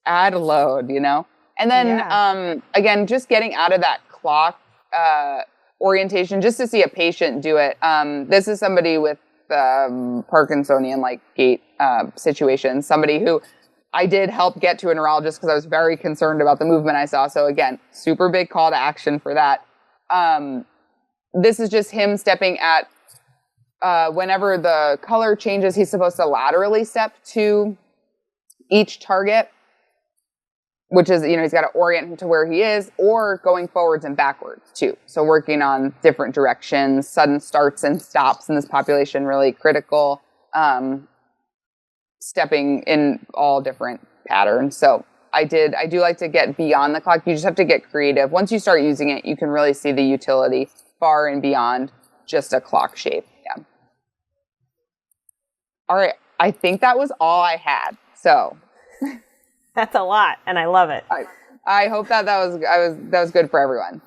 add a load, you know? And then, again, just getting out of that clock orientation, just to see a patient do it. This is somebody with Parkinsonian-like gait situation, somebody who I did help get to a neurologist because I was very concerned about the movement I saw. So again, super big call to action for that. This is just him stepping at, whenever the color changes, he's supposed to laterally step to each target, which is, you know, he's got to orient him to where he is, or going forwards and backwards too. So working on different directions, sudden starts and stops in this population, really critical. Stepping in all different patterns. So I do like to get beyond the clock. You just have to get creative. Once you start using it, you can really see the utility far and beyond just a clock shape. Yeah. All right. I think that was all I had. So that's a lot, and I love it. I hope that was good for everyone.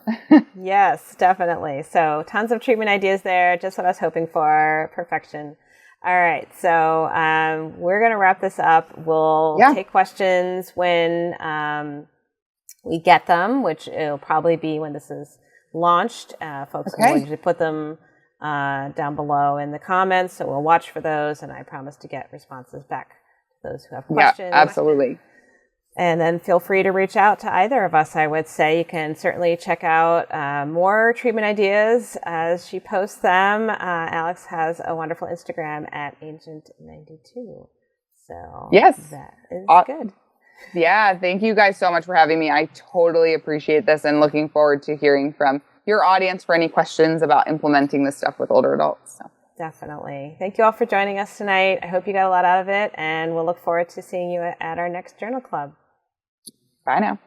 Yes, definitely. So tons of treatment ideas there. Just what I was hoping for. Perfection. All right. So we're going to wrap this up. We'll take questions when we get them, which it'll probably be when this is launched. Folks will usually put them down below in the comments. So we'll watch for those, and I promise to get responses back to those who have questions. Yeah, absolutely. And then feel free to reach out to either of us, I would say. You can certainly check out more treatment ideas as she posts them. Alex has a wonderful Instagram at Ancient92. So that is good. Yeah, thank you guys so much for having me. I totally appreciate this and looking forward to hearing from your audience for any questions about implementing this stuff with older adults. So. Definitely. Thank you all for joining us tonight. I hope you got a lot out of it, and we'll look forward to seeing you at our next Journal Club. Bye now.